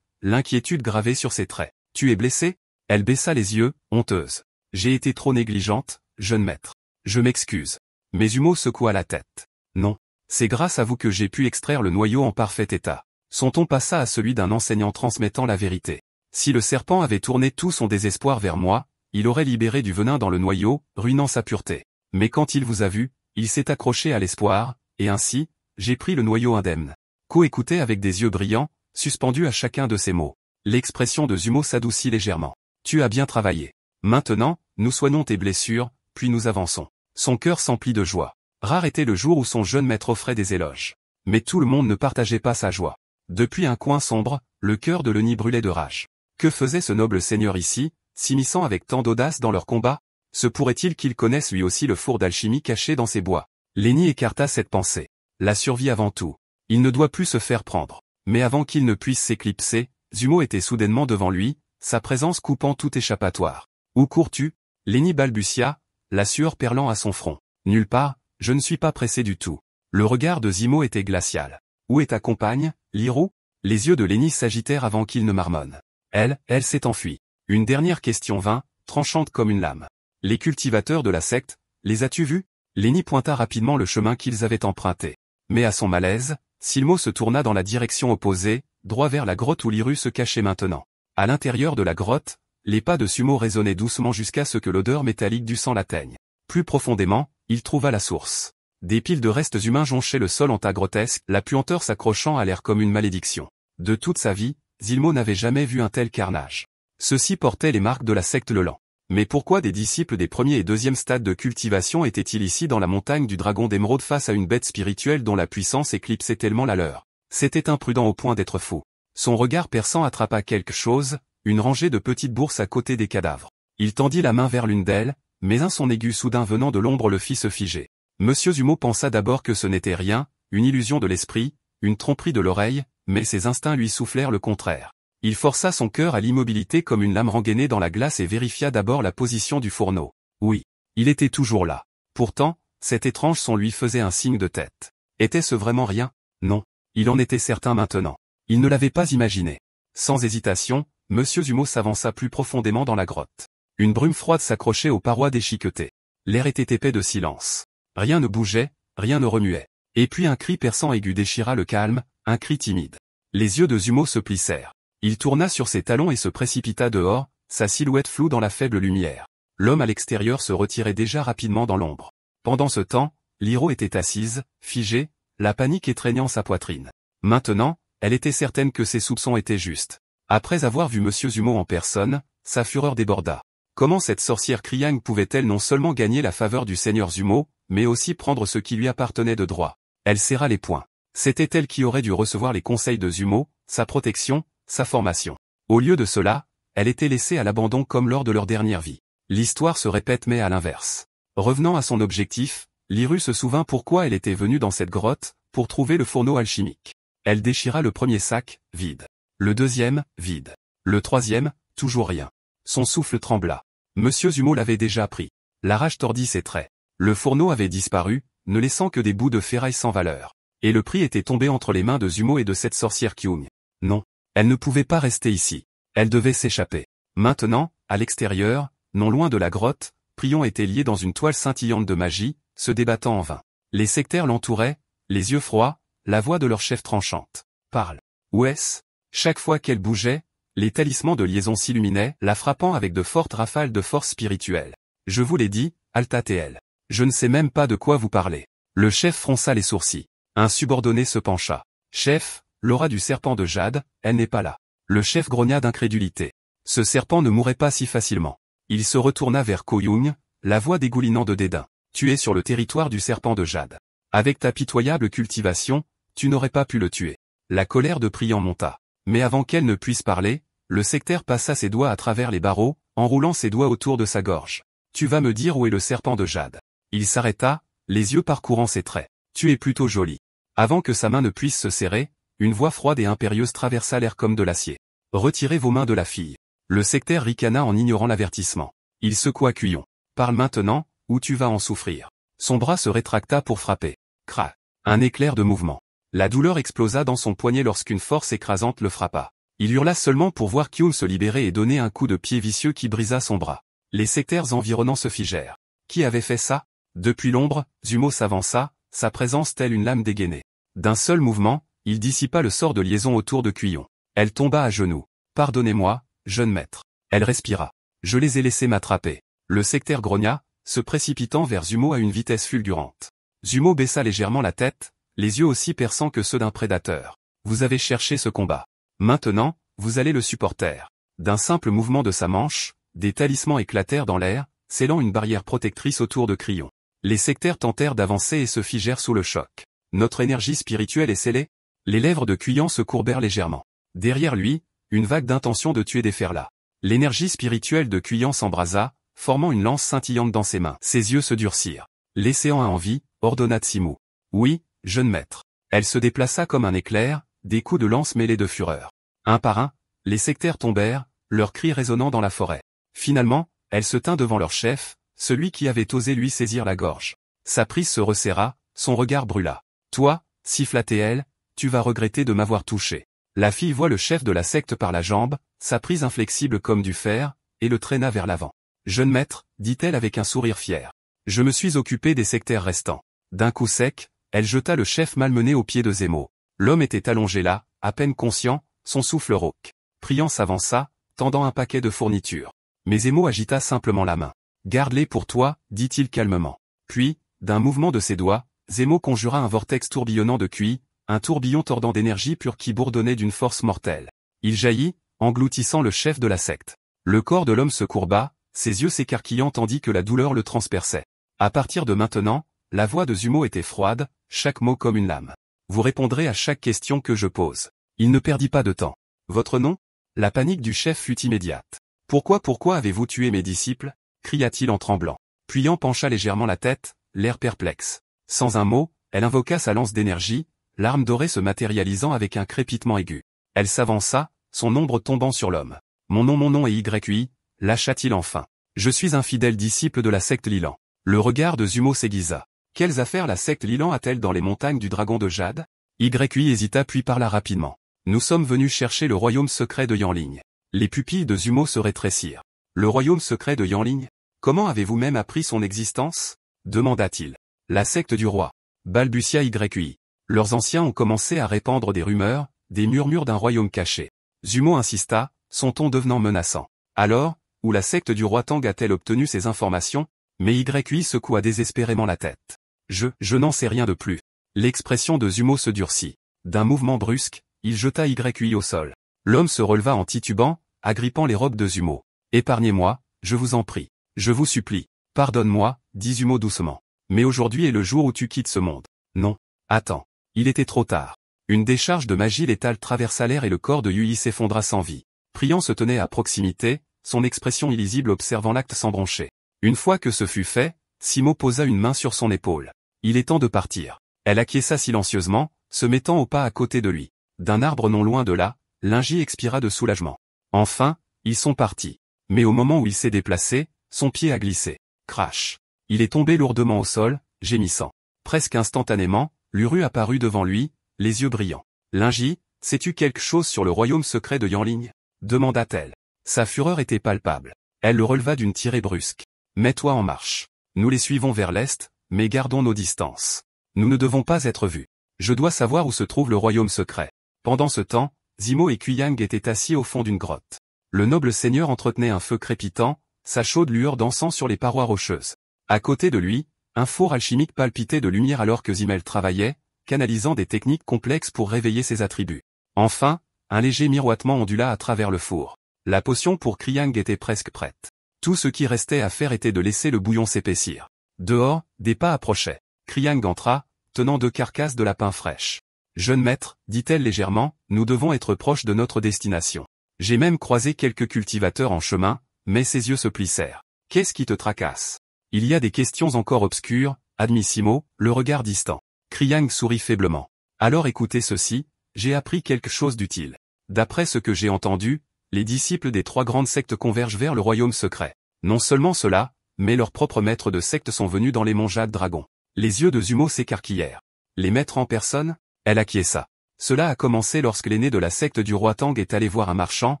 l'inquiétude gravée sur ses traits. « Tu es blessé ?» Elle baissa les yeux, honteuse. « J'ai été trop négligente, jeune maître. Je m'excuse. » Mais Zumo secoua la tête. « Non. C'est grâce à vous que j'ai pu extraire le noyau en parfait état. » Son ton passa à celui d'un enseignant transmettant la vérité. Si le serpent avait tourné tout son désespoir vers moi, il aurait libéré du venin dans le noyau, ruinant sa pureté. Mais quand il vous a vu, il s'est accroché à l'espoir, et ainsi, j'ai pris le noyau indemne. Ko écoutait avec des yeux brillants, suspendus à chacun de ses mots. L'expression de Zumo s'adoucit légèrement. Tu as bien travaillé. Maintenant, nous soignons tes blessures, puis nous avançons. Son cœur s'emplit de joie. Rare était le jour où son jeune maître offrait des éloges. Mais tout le monde ne partageait pas sa joie. Depuis un coin sombre, le cœur de Lenny brûlait de rage. Que faisait ce noble seigneur ici, s'immisçant avec tant d'audace dans leur combat? Se pourrait-il qu'il connaisse lui aussi le four d'alchimie caché dans ses bois? Lenny écarta cette pensée. La survie avant tout. Il ne doit plus se faire prendre. Mais avant qu'il ne puisse s'éclipser, Zumo était soudainement devant lui, sa présence coupant tout échappatoire. « Où cours-tu » Lenny balbutia, la sueur perlant à son front. « Nulle part, je ne suis pas pressé du tout. » Le regard de Zumo était glacial. « Où est ta compagne, Liru » Les yeux de Lenny s'agitèrent avant qu'il ne marmonne. Elle s'est enfuie. Une dernière question vint, tranchante comme une lame. « Les cultivateurs de la secte, les as-tu vus » Lenny pointa rapidement le chemin qu'ils avaient emprunté. Mais à son malaise, Silmo se tourna dans la direction opposée, droit vers la grotte où Liru se cachait maintenant. À l'intérieur de la grotte, les pas de Sumo résonnaient doucement jusqu'à ce que l'odeur métallique du sang l'atteigne. Plus profondément, il trouva la source. Des piles de restes humains jonchaient le sol en tas grotesques, la puanteur s'accrochant à l'air comme une malédiction. De toute sa vie, Zilmo n'avait jamais vu un tel carnage. Ceux-ci portaient les marques de la secte Lelan. Mais pourquoi des disciples des premiers et deuxième stades de cultivation étaient-ils ici dans la montagne du dragon d'émeraude face à une bête spirituelle dont la puissance éclipsait tellement la leur? C'était imprudent au point d'être fou. Son regard perçant attrapa quelque chose, une rangée de petites bourses à côté des cadavres. Il tendit la main vers l'une d'elles, mais un son aigu soudain venant de l'ombre le fit se figer. Monsieur Zumo pensa d'abord que ce n'était rien, une illusion de l'esprit, une tromperie de l'oreille, mais ses instincts lui soufflèrent le contraire. Il força son cœur à l'immobilité comme une lame rengainée dans la glace et vérifia d'abord la position du fourneau. Oui, il était toujours là. Pourtant, cet étrange son lui faisait un signe de tête. Était-ce vraiment rien? Non. Il en était certain maintenant. Il ne l'avait pas imaginé. Sans hésitation, Monsieur Zumo s'avança plus profondément dans la grotte. Une brume froide s'accrochait aux parois déchiquetées. L'air était épais de silence. Rien ne bougeait, rien ne remuait. Et puis un cri perçant aigu déchira le calme, un cri timide. Les yeux de Zumo se plissèrent. Il tourna sur ses talons et se précipita dehors, sa silhouette floue dans la faible lumière. L'homme à l'extérieur se retirait déjà rapidement dans l'ombre. Pendant ce temps, Liru était assise, figée, la panique étreignant sa poitrine. Maintenant, elle était certaine que ses soupçons étaient justes. Après avoir vu Monsieur Zumo en personne, sa fureur déborda. Comment cette sorcière Kriang pouvait-elle non seulement gagner la faveur du seigneur Zumo, mais aussi prendre ce qui lui appartenait de droit? Elle serra les poings. C'était elle qui aurait dû recevoir les conseils de Zumo, sa protection, sa formation. Au lieu de cela, elle était laissée à l'abandon comme lors de leur dernière vie. L'histoire se répète mais à l'inverse. Revenant à son objectif, Liru se souvint pourquoi elle était venue dans cette grotte, pour trouver le fourneau alchimique. Elle déchira le premier sac, vide. Le deuxième, vide. Le troisième, toujours rien. Son souffle trembla. Monsieur Zumo l'avait déjà pris. La rage tordit ses traits. Le fourneau avait disparu, ne laissant que des bouts de ferraille sans valeur. Et le prix était tombé entre les mains de Zumo et de cette sorcière Kyung. Non. Elle ne pouvait pas rester ici. Elle devait s'échapper. Maintenant, à l'extérieur, non loin de la grotte, Prion était lié dans une toile scintillante de magie, se débattant en vain. Les sectaires l'entouraient, les yeux froids, la voix de leur chef tranchante. Parle. Où est-ce? Chaque fois qu'elle bougeait, les talismans de liaison s'illuminaient, la frappant avec de fortes rafales de force spirituelle. Je vous l'ai dit, Alta-TL. Je ne sais même pas de quoi vous parlez. Le chef fronça les sourcils. Un subordonné se pencha. Chef, l'aura du serpent de jade, elle n'est pas là. Le chef grogna d'incrédulité. Ce serpent ne mourrait pas si facilement. Il se retourna vers Ko Young, la voix dégoulinant de dédain. Tu es sur le territoire du serpent de jade. Avec ta pitoyable cultivation, tu n'aurais pas pu le tuer. La colère de Priant monta. Mais avant qu'elle ne puisse parler, le sectaire passa ses doigts à travers les barreaux, enroulant ses doigts autour de sa gorge. Tu vas me dire où est le serpent de jade. Il s'arrêta, les yeux parcourant ses traits. Tu es plutôt jolie. Avant que sa main ne puisse se serrer, une voix froide et impérieuse traversa l'air comme de l'acier. Retirez vos mains de la fille. Le sectaire ricana en ignorant l'avertissement. Il secoua Cuyon. Parle maintenant, ou tu vas en souffrir. Son bras se rétracta pour frapper. Crac. Un éclair de mouvement. La douleur explosa dans son poignet lorsqu'une force écrasante le frappa. Il hurla seulement pour voir Kyum se libérer et donner un coup de pied vicieux qui brisa son bras. Les sectaires environnants se figèrent. Qui avait fait ça? Depuis l'ombre, Zumo s'avança, sa présence telle une lame dégainée. D'un seul mouvement, il dissipa le sort de liaison autour de Kuyon. Elle tomba à genoux. Pardonnez-moi, jeune maître. Elle respira. Je les ai laissés m'attraper. Le sectaire grogna, se précipitant vers Zumo à une vitesse fulgurante. Zumo baissa légèrement la tête, les yeux aussi perçants que ceux d'un prédateur. Vous avez cherché ce combat. Maintenant, vous allez le supporter. D'un simple mouvement de sa manche, des talismans éclatèrent dans l'air, scellant une barrière protectrice autour de Kryon. Les sectaires tentèrent d'avancer et se figèrent sous le choc. Notre énergie spirituelle est scellée? Les lèvres de Kuyan se courbèrent légèrement. Derrière lui, une vague d'intention de tuer déferla. L'énergie spirituelle de Kuyan s'embrasa, formant une lance scintillante dans ses mains. Ses yeux se durcirent. Laissez-en un en vie, ordonna Tsimu. Oui, jeune maître. Elle se déplaça comme un éclair, des coups de lance mêlés de fureur. Un par un, les sectaires tombèrent, leurs cris résonnant dans la forêt. Finalement, elle se tint devant leur chef, celui qui avait osé lui saisir la gorge. Sa prise se resserra, son regard brûla. Toi, siffla-t-elle, tu vas regretter de m'avoir touché. La fille voit le chef de la secte par la jambe, sa prise inflexible comme du fer, et le traîna vers l'avant. Jeune maître, dit-elle avec un sourire fier. Je me suis occupé des sectaires restants. D'un coup sec, elle jeta le chef malmené aux pieds de Zemo. L'homme était allongé là, à peine conscient, son souffle rauque. Priant s'avança, tendant un paquet de fournitures. Mais Zemo agita simplement la main. Garde-les pour toi, dit-il calmement. Puis, d'un mouvement de ses doigts, Zemo conjura un vortex tourbillonnant de QI, un tourbillon tordant d'énergie pure qui bourdonnait d'une force mortelle. Il jaillit, engloutissant le chef de la secte. Le corps de l'homme se courba, ses yeux s'écarquillant tandis que la douleur le transperçait. À partir de maintenant, la voix de Zumo était froide, chaque mot comme une lame. Vous répondrez à chaque question que je pose. Il ne perdit pas de temps. Votre nom? La panique du chef fut immédiate. Pourquoi avez-vous tué mes disciples? Cria-t-il en tremblant. Puyan pencha légèrement la tête, l'air perplexe. Sans un mot, elle invoqua sa lance d'énergie, l'arme dorée se matérialisant avec un crépitement aigu. Elle s'avança, son ombre tombant sur l'homme. Mon nom est YI, lâcha-t-il enfin. Je suis un fidèle disciple de la secte Lilan. Le regard de Zumo s'aiguisa. Quelles affaires la secte Lilan a-t-elle dans les montagnes du dragon de Jade? YI hésita puis parla rapidement. Nous sommes venus chercher le royaume secret de Yanling. Les pupilles de Zumo se rétrécirent. Le royaume secret de Yanling? Comment avez-vous même appris son existence? Demanda-t-il. La secte du roi. Balbutia YI. Leurs anciens ont commencé à répandre des rumeurs, des murmures d'un royaume caché. Zumo insista, son ton devenant menaçant. Alors, où la secte du roi Tang a-t-elle obtenu ces informations? Mais YI secoua désespérément la tête. Je n'en sais rien de plus. L'expression de Zumo se durcit. D'un mouvement brusque, il jeta YI au sol. L'homme se releva en titubant, agrippant les robes de Zumo. Épargnez-moi, je vous en prie. Je vous supplie. Pardonne-moi, dit Zumo doucement. Mais aujourd'hui est le jour où tu quittes ce monde. Non. Attends. Il était trop tard. Une décharge de magie létale traversa l'air et le corps de Yui s'effondra sans vie. Priant se tenait à proximité, son expression illisible observant l'acte sans broncher. Une fois que ce fut fait, Simo posa une main sur son épaule. Il est temps de partir. Elle acquiesça silencieusement, se mettant au pas à côté de lui. D'un arbre non loin de là, Linji expira de soulagement. Enfin, ils sont partis. Mais au moment où il s'est déplacé, son pied a glissé. Crash. Il est tombé lourdement au sol, gémissant. Presque instantanément, Luru apparut devant lui, les yeux brillants. Linji, sais-tu quelque chose sur le royaume secret de Yanling? Demanda-t-elle. Sa fureur était palpable. Elle le releva d'une tirée brusque. Mets-toi en marche. Nous les suivons vers l'est, mais gardons nos distances. Nous ne devons pas être vus. Je dois savoir où se trouve le royaume secret. Pendant ce temps, Zimo et Kuyang étaient assis au fond d'une grotte. Le noble seigneur entretenait un feu crépitant, sa chaude lueur dansant sur les parois rocheuses. À côté de lui, un four alchimique palpitait de lumière alors que Zimel travaillait, canalisant des techniques complexes pour réveiller ses attributs. Enfin, un léger miroitement ondula à travers le four. La potion pour Kuyang était presque prête. Tout ce qui restait à faire était de laisser le bouillon s'épaissir. Dehors, des pas approchaient. Kuyang entra, tenant 2 carcasses de lapin fraîches. Jeune maître, dit-elle légèrement, nous devons être proches de notre destination. J'ai même croisé quelques cultivateurs en chemin, mais ses yeux se plissèrent. Qu'est-ce qui te tracasse? Il y a des questions encore obscures, admit Simo, le regard distant. Kuyang sourit faiblement. Alors écoutez ceci, j'ai appris quelque chose d'utile. D'après ce que j'ai entendu, les disciples des 3 grandes sectes convergent vers le royaume secret. Non seulement cela, mais leurs propres maîtres de secte sont venus dans les monts Jade Dragon. Les yeux de Zumo s'écarquillèrent. Les maîtres en personne? Elle acquiesça. Cela a commencé lorsque l'aîné de la secte du roi Tang est allé voir un marchand,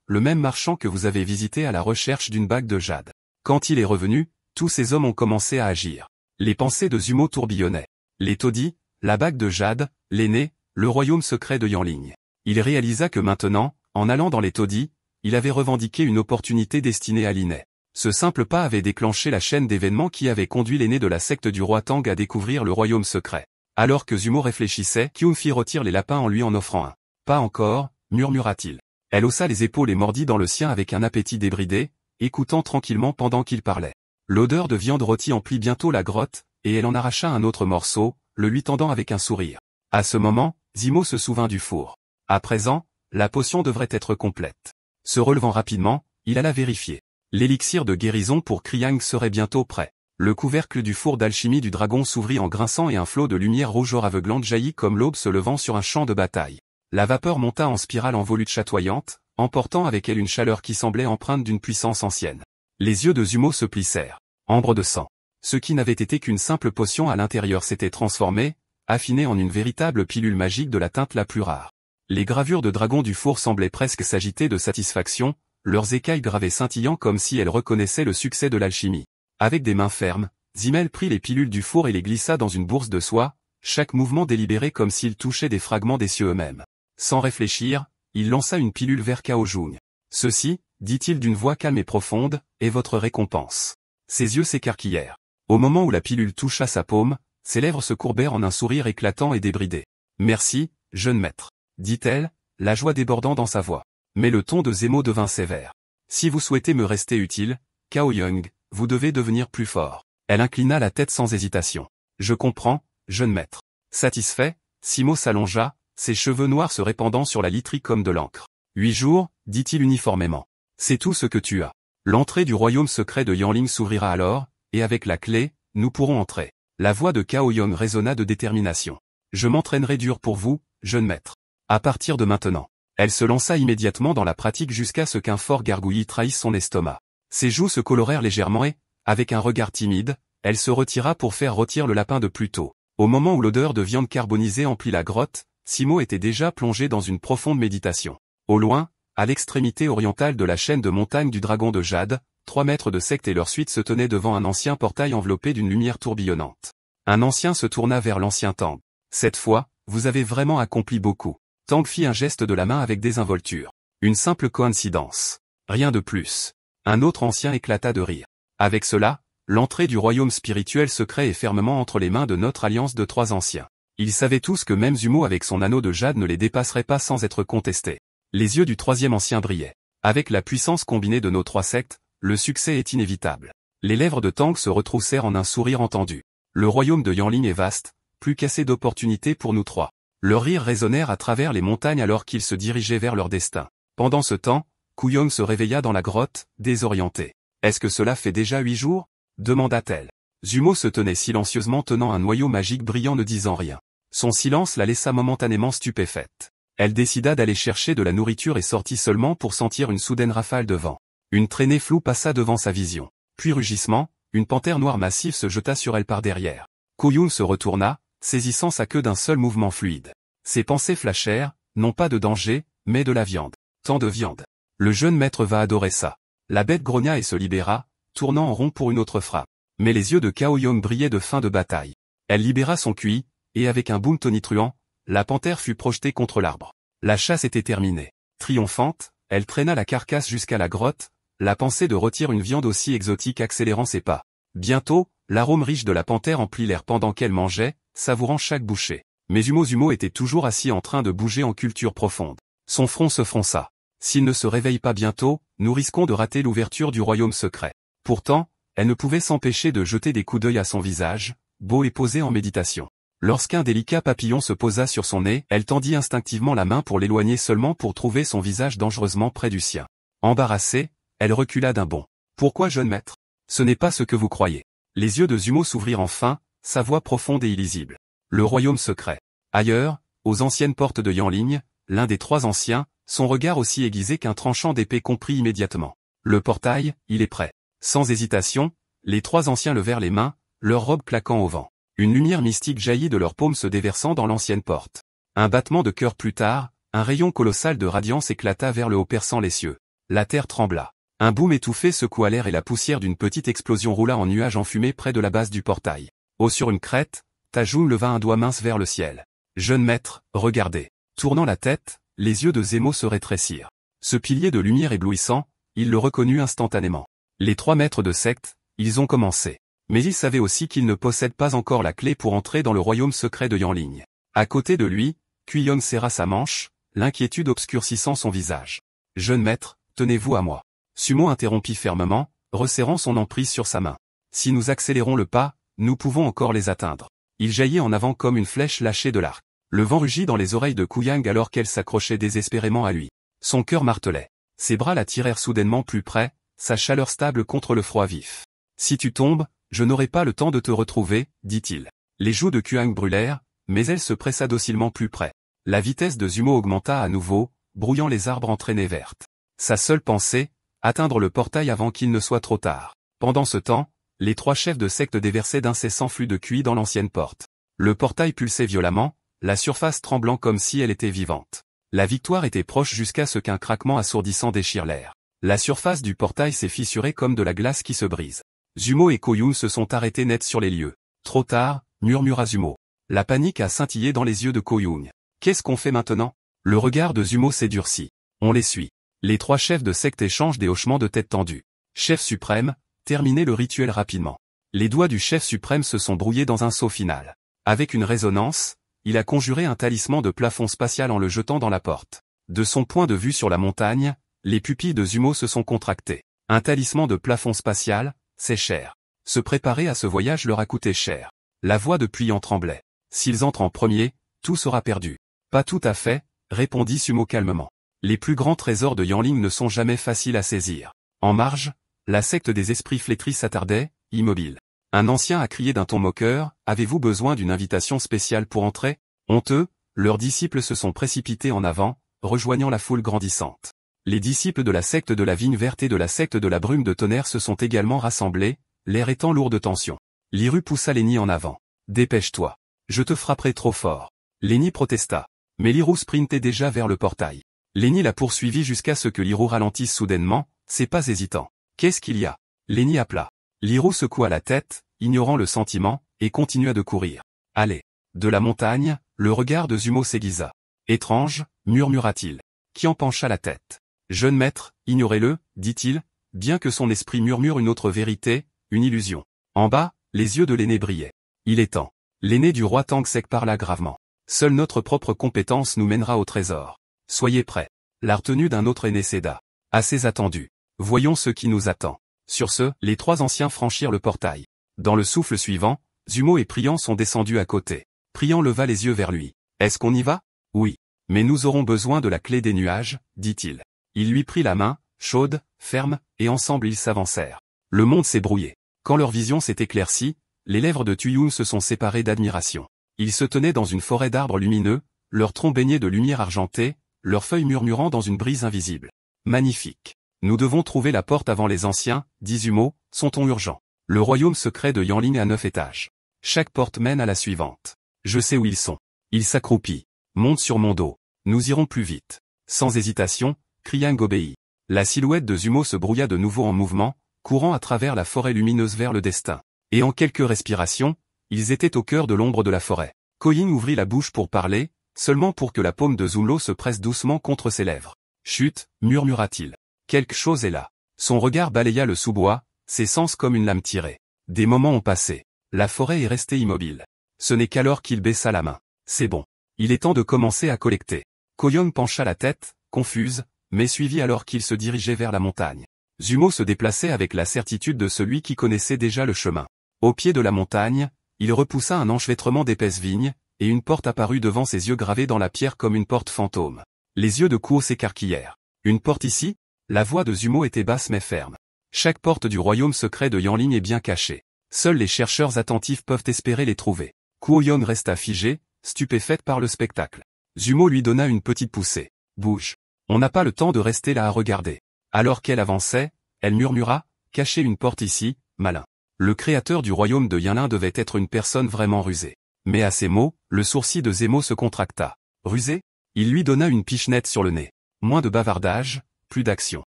le même marchand que vous avez visité à la recherche d'une bague de jade. Quand il est revenu, tous ces hommes ont commencé à agir. Les pensées de Zumo tourbillonnaient. Les taudis, la bague de jade, l'aîné, le royaume secret de Yanling. Il réalisa que maintenant, en allant dans les taudis, il avait revendiqué une opportunité destinée à l'inné. Ce simple pas avait déclenché la chaîne d'événements qui avait conduit l'aîné de la secte du roi Tang à découvrir le royaume secret. Alors que Zumo réfléchissait, Kyun-fi retire les lapins en lui en offrant un. Pas encore, murmura-t-il. Elle haussa les épaules et mordit dans le sien avec un appétit débridé, écoutant tranquillement pendant qu'il parlait. L'odeur de viande rôtie emplit bientôt la grotte, et elle en arracha un autre morceau, le lui tendant avec un sourire. À ce moment, Zumo se souvint du four. À présent, la potion devrait être complète. Se relevant rapidement, il alla vérifier. L'élixir de guérison pour Kriang serait bientôt prêt. Le couvercle du four d'alchimie du dragon s'ouvrit en grinçant et un flot de lumière rougeâtre aveuglante jaillit comme l'aube se levant sur un champ de bataille. La vapeur monta en spirale en volutes chatoyantes, emportant avec elle une chaleur qui semblait empreinte d'une puissance ancienne. Les yeux de Zumo se plissèrent. Ambre de sang. Ce qui n'avait été qu'une simple potion à l'intérieur s'était transformé, affiné en une véritable pilule magique de la teinte la plus rare. Les gravures de dragons du four semblaient presque s'agiter de satisfaction, leurs écailles gravées scintillant comme si elles reconnaissaient le succès de l'alchimie. Avec des mains fermes, Zimel prit les pilules du four et les glissa dans une bourse de soie, chaque mouvement délibéré comme s'il touchait des fragments des cieux eux-mêmes. Sans réfléchir, il lança une pilule vers Cao Jung. « Ceci, dit-il d'une voix calme et profonde, est votre récompense. » Ses yeux s'écarquillèrent. Au moment où la pilule toucha sa paume, ses lèvres se courbèrent en un sourire éclatant et débridé. « Merci, jeune maître. » dit-elle, la joie débordant dans sa voix. Mais le ton de Zemo devint sévère. « Si vous souhaitez me rester utile, Cao Jung, vous devez devenir plus fort. » Elle inclina la tête sans hésitation. « Je comprends, jeune maître. » Satisfait, Simo s'allongea, ses cheveux noirs se répandant sur la literie comme de l'encre. « 8 jours, dit-il uniformément. C'est tout ce que tu as. L'entrée du royaume secret de Yanling s'ouvrira alors, et avec la clé, nous pourrons entrer. » La voix de Cao Jung résonna de détermination. « Je m'entraînerai dur pour vous, jeune maître. À partir de maintenant. » Elle se lança immédiatement dans la pratique jusqu'à ce qu'un fort gargouillis trahisse son estomac. Ses joues se colorèrent légèrement et, avec un regard timide, elle se retira pour faire rôtir le lapin de plus tôt. Au moment où l'odeur de viande carbonisée emplit la grotte, Simo était déjà plongé dans une profonde méditation. Au loin, à l'extrémité orientale de la chaîne de montagnes du dragon de jade, 3 maîtres de secte et leur suite se tenaient devant un ancien portail enveloppé d'une lumière tourbillonnante. Un ancien se tourna vers l'ancien Tang. « Cette fois, vous avez vraiment accompli beaucoup. » Tang fit un geste de la main avec désinvolture. Une simple coïncidence. Rien de plus. Un autre ancien éclata de rire. Avec cela, l'entrée du royaume spirituel secret est fermement entre les mains de notre alliance de 3 anciens. Ils savaient tous que même Zumo avec son anneau de jade ne les dépasserait pas sans être contesté. Les yeux du 3e ancien brillaient. Avec la puissance combinée de nos 3 sectes, le succès est inévitable. Les lèvres de Tang se retroussèrent en un sourire entendu. Le royaume de Yanling est vaste, plus qu'assez d'opportunités pour nous 3. Leurs rires résonnèrent à travers les montagnes alors qu'ils se dirigeaient vers leur destin. Pendant ce temps, Kuyong se réveilla dans la grotte, désorienté. « Est-ce que cela fait déjà 8 jours ?» demanda-t-elle. Zumo se tenait silencieusement tenant un noyau magique brillant ne disant rien. Son silence la laissa momentanément stupéfaite. Elle décida d'aller chercher de la nourriture et sortit seulement pour sentir une soudaine rafale de vent. Une traînée floue passa devant sa vision. Puis rugissement, une panthère noire massive se jeta sur elle par derrière. Kuyong se retourna, saisissant sa queue d'un seul mouvement fluide. Ses pensées flashèrent, non pas de danger, mais de la viande. Tant de viande. Le jeune maître va adorer ça. La bête grogna et se libéra, tournant en rond pour une autre frappe. Mais les yeux de Cao Jung brillaient de faim de bataille. Elle libéra son cuit, et avec un boom tonitruant, la panthère fut projetée contre l'arbre. La chasse était terminée. Triomphante, elle traîna la carcasse jusqu'à la grotte, la pensée de rôtir une viande aussi exotique accélérant ses pas. Bientôt, l'arôme riche de la panthère emplit l'air pendant qu'elle mangeait, savourant chaque bouchée. Mais Zumo était toujours assis en train de bouger en culture profonde. Son front se fronça. S'il ne se réveille pas bientôt, nous risquons de rater l'ouverture du royaume secret. Pourtant, elle ne pouvait s'empêcher de jeter des coups d'œil à son visage, beau et posé en méditation. Lorsqu'un délicat papillon se posa sur son nez, elle tendit instinctivement la main pour l'éloigner seulement pour trouver son visage dangereusement près du sien. Embarrassée, elle recula d'un bond. « Pourquoi, jeune maître ? Ce n'est pas ce que vous croyez. » Les yeux de Zumo s'ouvrirent enfin, sa voix profonde et illisible. Le royaume secret. Ailleurs, aux anciennes portes de Yanling, l'un des 3 anciens, son regard aussi aiguisé qu'un tranchant d'épée comprit immédiatement. Le portail, il est prêt. Sans hésitation, les 3 anciens levèrent les mains, leurs robes claquant au vent. Une lumière mystique jaillit de leurs paumes se déversant dans l'ancienne porte. Un battement de cœur plus tard, un rayon colossal de radiance éclata vers le haut perçant les cieux. La terre trembla. Un boom étouffé secoua l'air et la poussière d'une petite explosion roula en nuages enfumés près de la base du portail. Haut sur une crête, Tajoun leva un doigt mince vers le ciel. Jeune maître, regardez. Tournant la tête, les yeux de Zemo se rétrécirent. Ce pilier de lumière éblouissant, il le reconnut instantanément. Les 3 maîtres de secte, ils ont commencé. Mais il savait aussi qu'ils ne possèdent pas encore la clé pour entrer dans le royaume secret de Yanling. À côté de lui, Kuyon serra sa manche, l'inquiétude obscurcissant son visage. Jeune maître, tenez-vous à moi. Sumo interrompit fermement, resserrant son emprise sur sa main. Si nous accélérons le pas, nous pouvons encore les atteindre. Il jaillit en avant comme une flèche lâchée de l'arc. Le vent rugit dans les oreilles de Kuyang alors qu'elle s'accrochait désespérément à lui. Son cœur martelait. Ses bras la tirèrent soudainement plus près, sa chaleur stable contre le froid vif. Si tu tombes, je n'aurai pas le temps de te retrouver, dit-il. Les joues de Kuyang brûlèrent, mais elle se pressa docilement plus près. La vitesse de Zumo augmenta à nouveau, brouillant les arbres en traînées vertes. Sa seule pensée, atteindre le portail avant qu'il ne soit trop tard. Pendant ce temps, les 3 chefs de secte déversaient d'incessants flux de QI dans l'ancienne porte. Le portail pulsait violemment, la surface tremblant comme si elle était vivante. La victoire était proche jusqu'à ce qu'un craquement assourdissant déchire l'air. La surface du portail s'est fissurée comme de la glace qui se brise. Zumo et Koyun se sont arrêtés net sur les lieux. Trop tard, murmura Zumo. La panique a scintillé dans les yeux de Koyun. Qu'est-ce qu'on fait maintenant? Le regard de Zumo s'est durci. On les suit. Les 3 chefs de secte échangent des hochements de tête tendus. Chef suprême, terminez le rituel rapidement. Les doigts du chef suprême se sont brouillés dans un saut final. Avec une résonance, il a conjuré un talisman de plafond spatial en le jetant dans la porte. De son point de vue sur la montagne, les pupilles de Zumo se sont contractées. Un talisman de plafond spatial, c'est cher. Se préparer à ce voyage leur a coûté cher. La voix de Puyan tremblait. S'ils entrent en premier, tout sera perdu. Pas tout à fait, répondit Sumo calmement. Les plus grands trésors de Yanling ne sont jamais faciles à saisir. En marge, la secte des esprits flétris s'attardait, immobile. Un ancien a crié d'un ton moqueur, « Avez-vous besoin d'une invitation spéciale pour entrer ?» Honteux, leurs disciples se sont précipités en avant, rejoignant la foule grandissante. Les disciples de la secte de la vigne verte et de la secte de la brume de tonnerre se sont également rassemblés, l'air étant lourd de tension. Liru poussa Lenny en avant. « Dépêche-toi. Je te frapperai trop fort. » Lenny protesta. Mais Liru sprintait déjà vers le portail. Lenny la poursuivit jusqu'à ce que Liru ralentisse soudainement, ses pas hésitants. « Qu'est-ce qu'il y a ?» Lenny appela. Liru secoua la tête, ignorant le sentiment, et continua de courir. « Allez. » De la montagne, le regard de Zumo s'aiguisa. « Étrange, murmura-t-il. Qui en pencha la tête. « Jeune maître, ignorez-le, dit-il, bien que son esprit murmure une autre vérité, une illusion. » En bas, les yeux de l'aîné brillaient. « Il est temps. » L'aîné du roi Tangsek parla gravement. « Seule notre propre compétence nous mènera au trésor. Soyez prêts. » La retenue d'un autre aîné céda. « Assez attendu. Voyons ce qui nous attend. » Sur ce, les 3 anciens franchirent le portail. Dans le souffle suivant, Zumo et Priyan sont descendus à côté. Priyan leva les yeux vers lui. « Est-ce qu'on y va ?»« Oui. Mais nous aurons besoin de la clé des nuages, dit-il. » Il lui prit la main, chaude, ferme, et ensemble ils s'avancèrent. Le monde s'est brouillé. Quand leur vision s'est éclaircie, les lèvres de Tuyun se sont séparées d'admiration. Ils se tenaient dans une forêt d'arbres lumineux, leurs troncs baignés de lumière argentée, leurs feuilles murmurant dans une brise invisible. Magnifique. Nous devons trouver la porte avant les anciens, dit Zumo, son ton urgent. Le royaume secret de Yanling a 9 étages. Chaque porte mène à la suivante. Je sais où ils sont. Il s'accroupit. Monte sur mon dos. Nous irons plus vite. Sans hésitation, Kriyang obéit. La silhouette de Zumo se brouilla de nouveau en mouvement, courant à travers la forêt lumineuse vers le destin. Et en quelques respirations, ils étaient au cœur de l'ombre de la forêt. Koyin ouvrit la bouche pour parler, seulement pour que la paume de Zunlo se presse doucement contre ses lèvres. Chut, murmura-t-il. Quelque chose est là. Son regard balaya le sous-bois, ses sens comme une lame tirée. Des moments ont passé. La forêt est restée immobile. Ce n'est qu'alors qu'il baissa la main. C'est bon. Il est temps de commencer à collecter. Koyon pencha la tête, confuse, mais suivit alors qu'il se dirigeait vers la montagne. Zumo se déplaçait avec la certitude de celui qui connaissait déjà le chemin. Au pied de la montagne, il repoussa un enchevêtrement d'épaisses vignes, et une porte apparut devant ses yeux gravés dans la pierre comme une porte fantôme. Les yeux de Kuo s'écarquillèrent. Une porte ici? La voix de Zumo était basse mais ferme. Chaque porte du royaume secret de Yanling est bien cachée. Seuls les chercheurs attentifs peuvent espérer les trouver. Kuo Yon resta figée, stupéfaite par le spectacle. Zumo lui donna une petite poussée. Bouge. On n'a pas le temps de rester là à regarder. Alors qu'elle avançait, elle murmura, « Cachez une porte ici, malin. » Le créateur du royaume de Yinlin devait être une personne vraiment rusée. Mais à ces mots, le sourcil de Zemo se contracta. Rusé? Il lui donna une pichenette sur le nez. Moins de bavardage, plus d'action.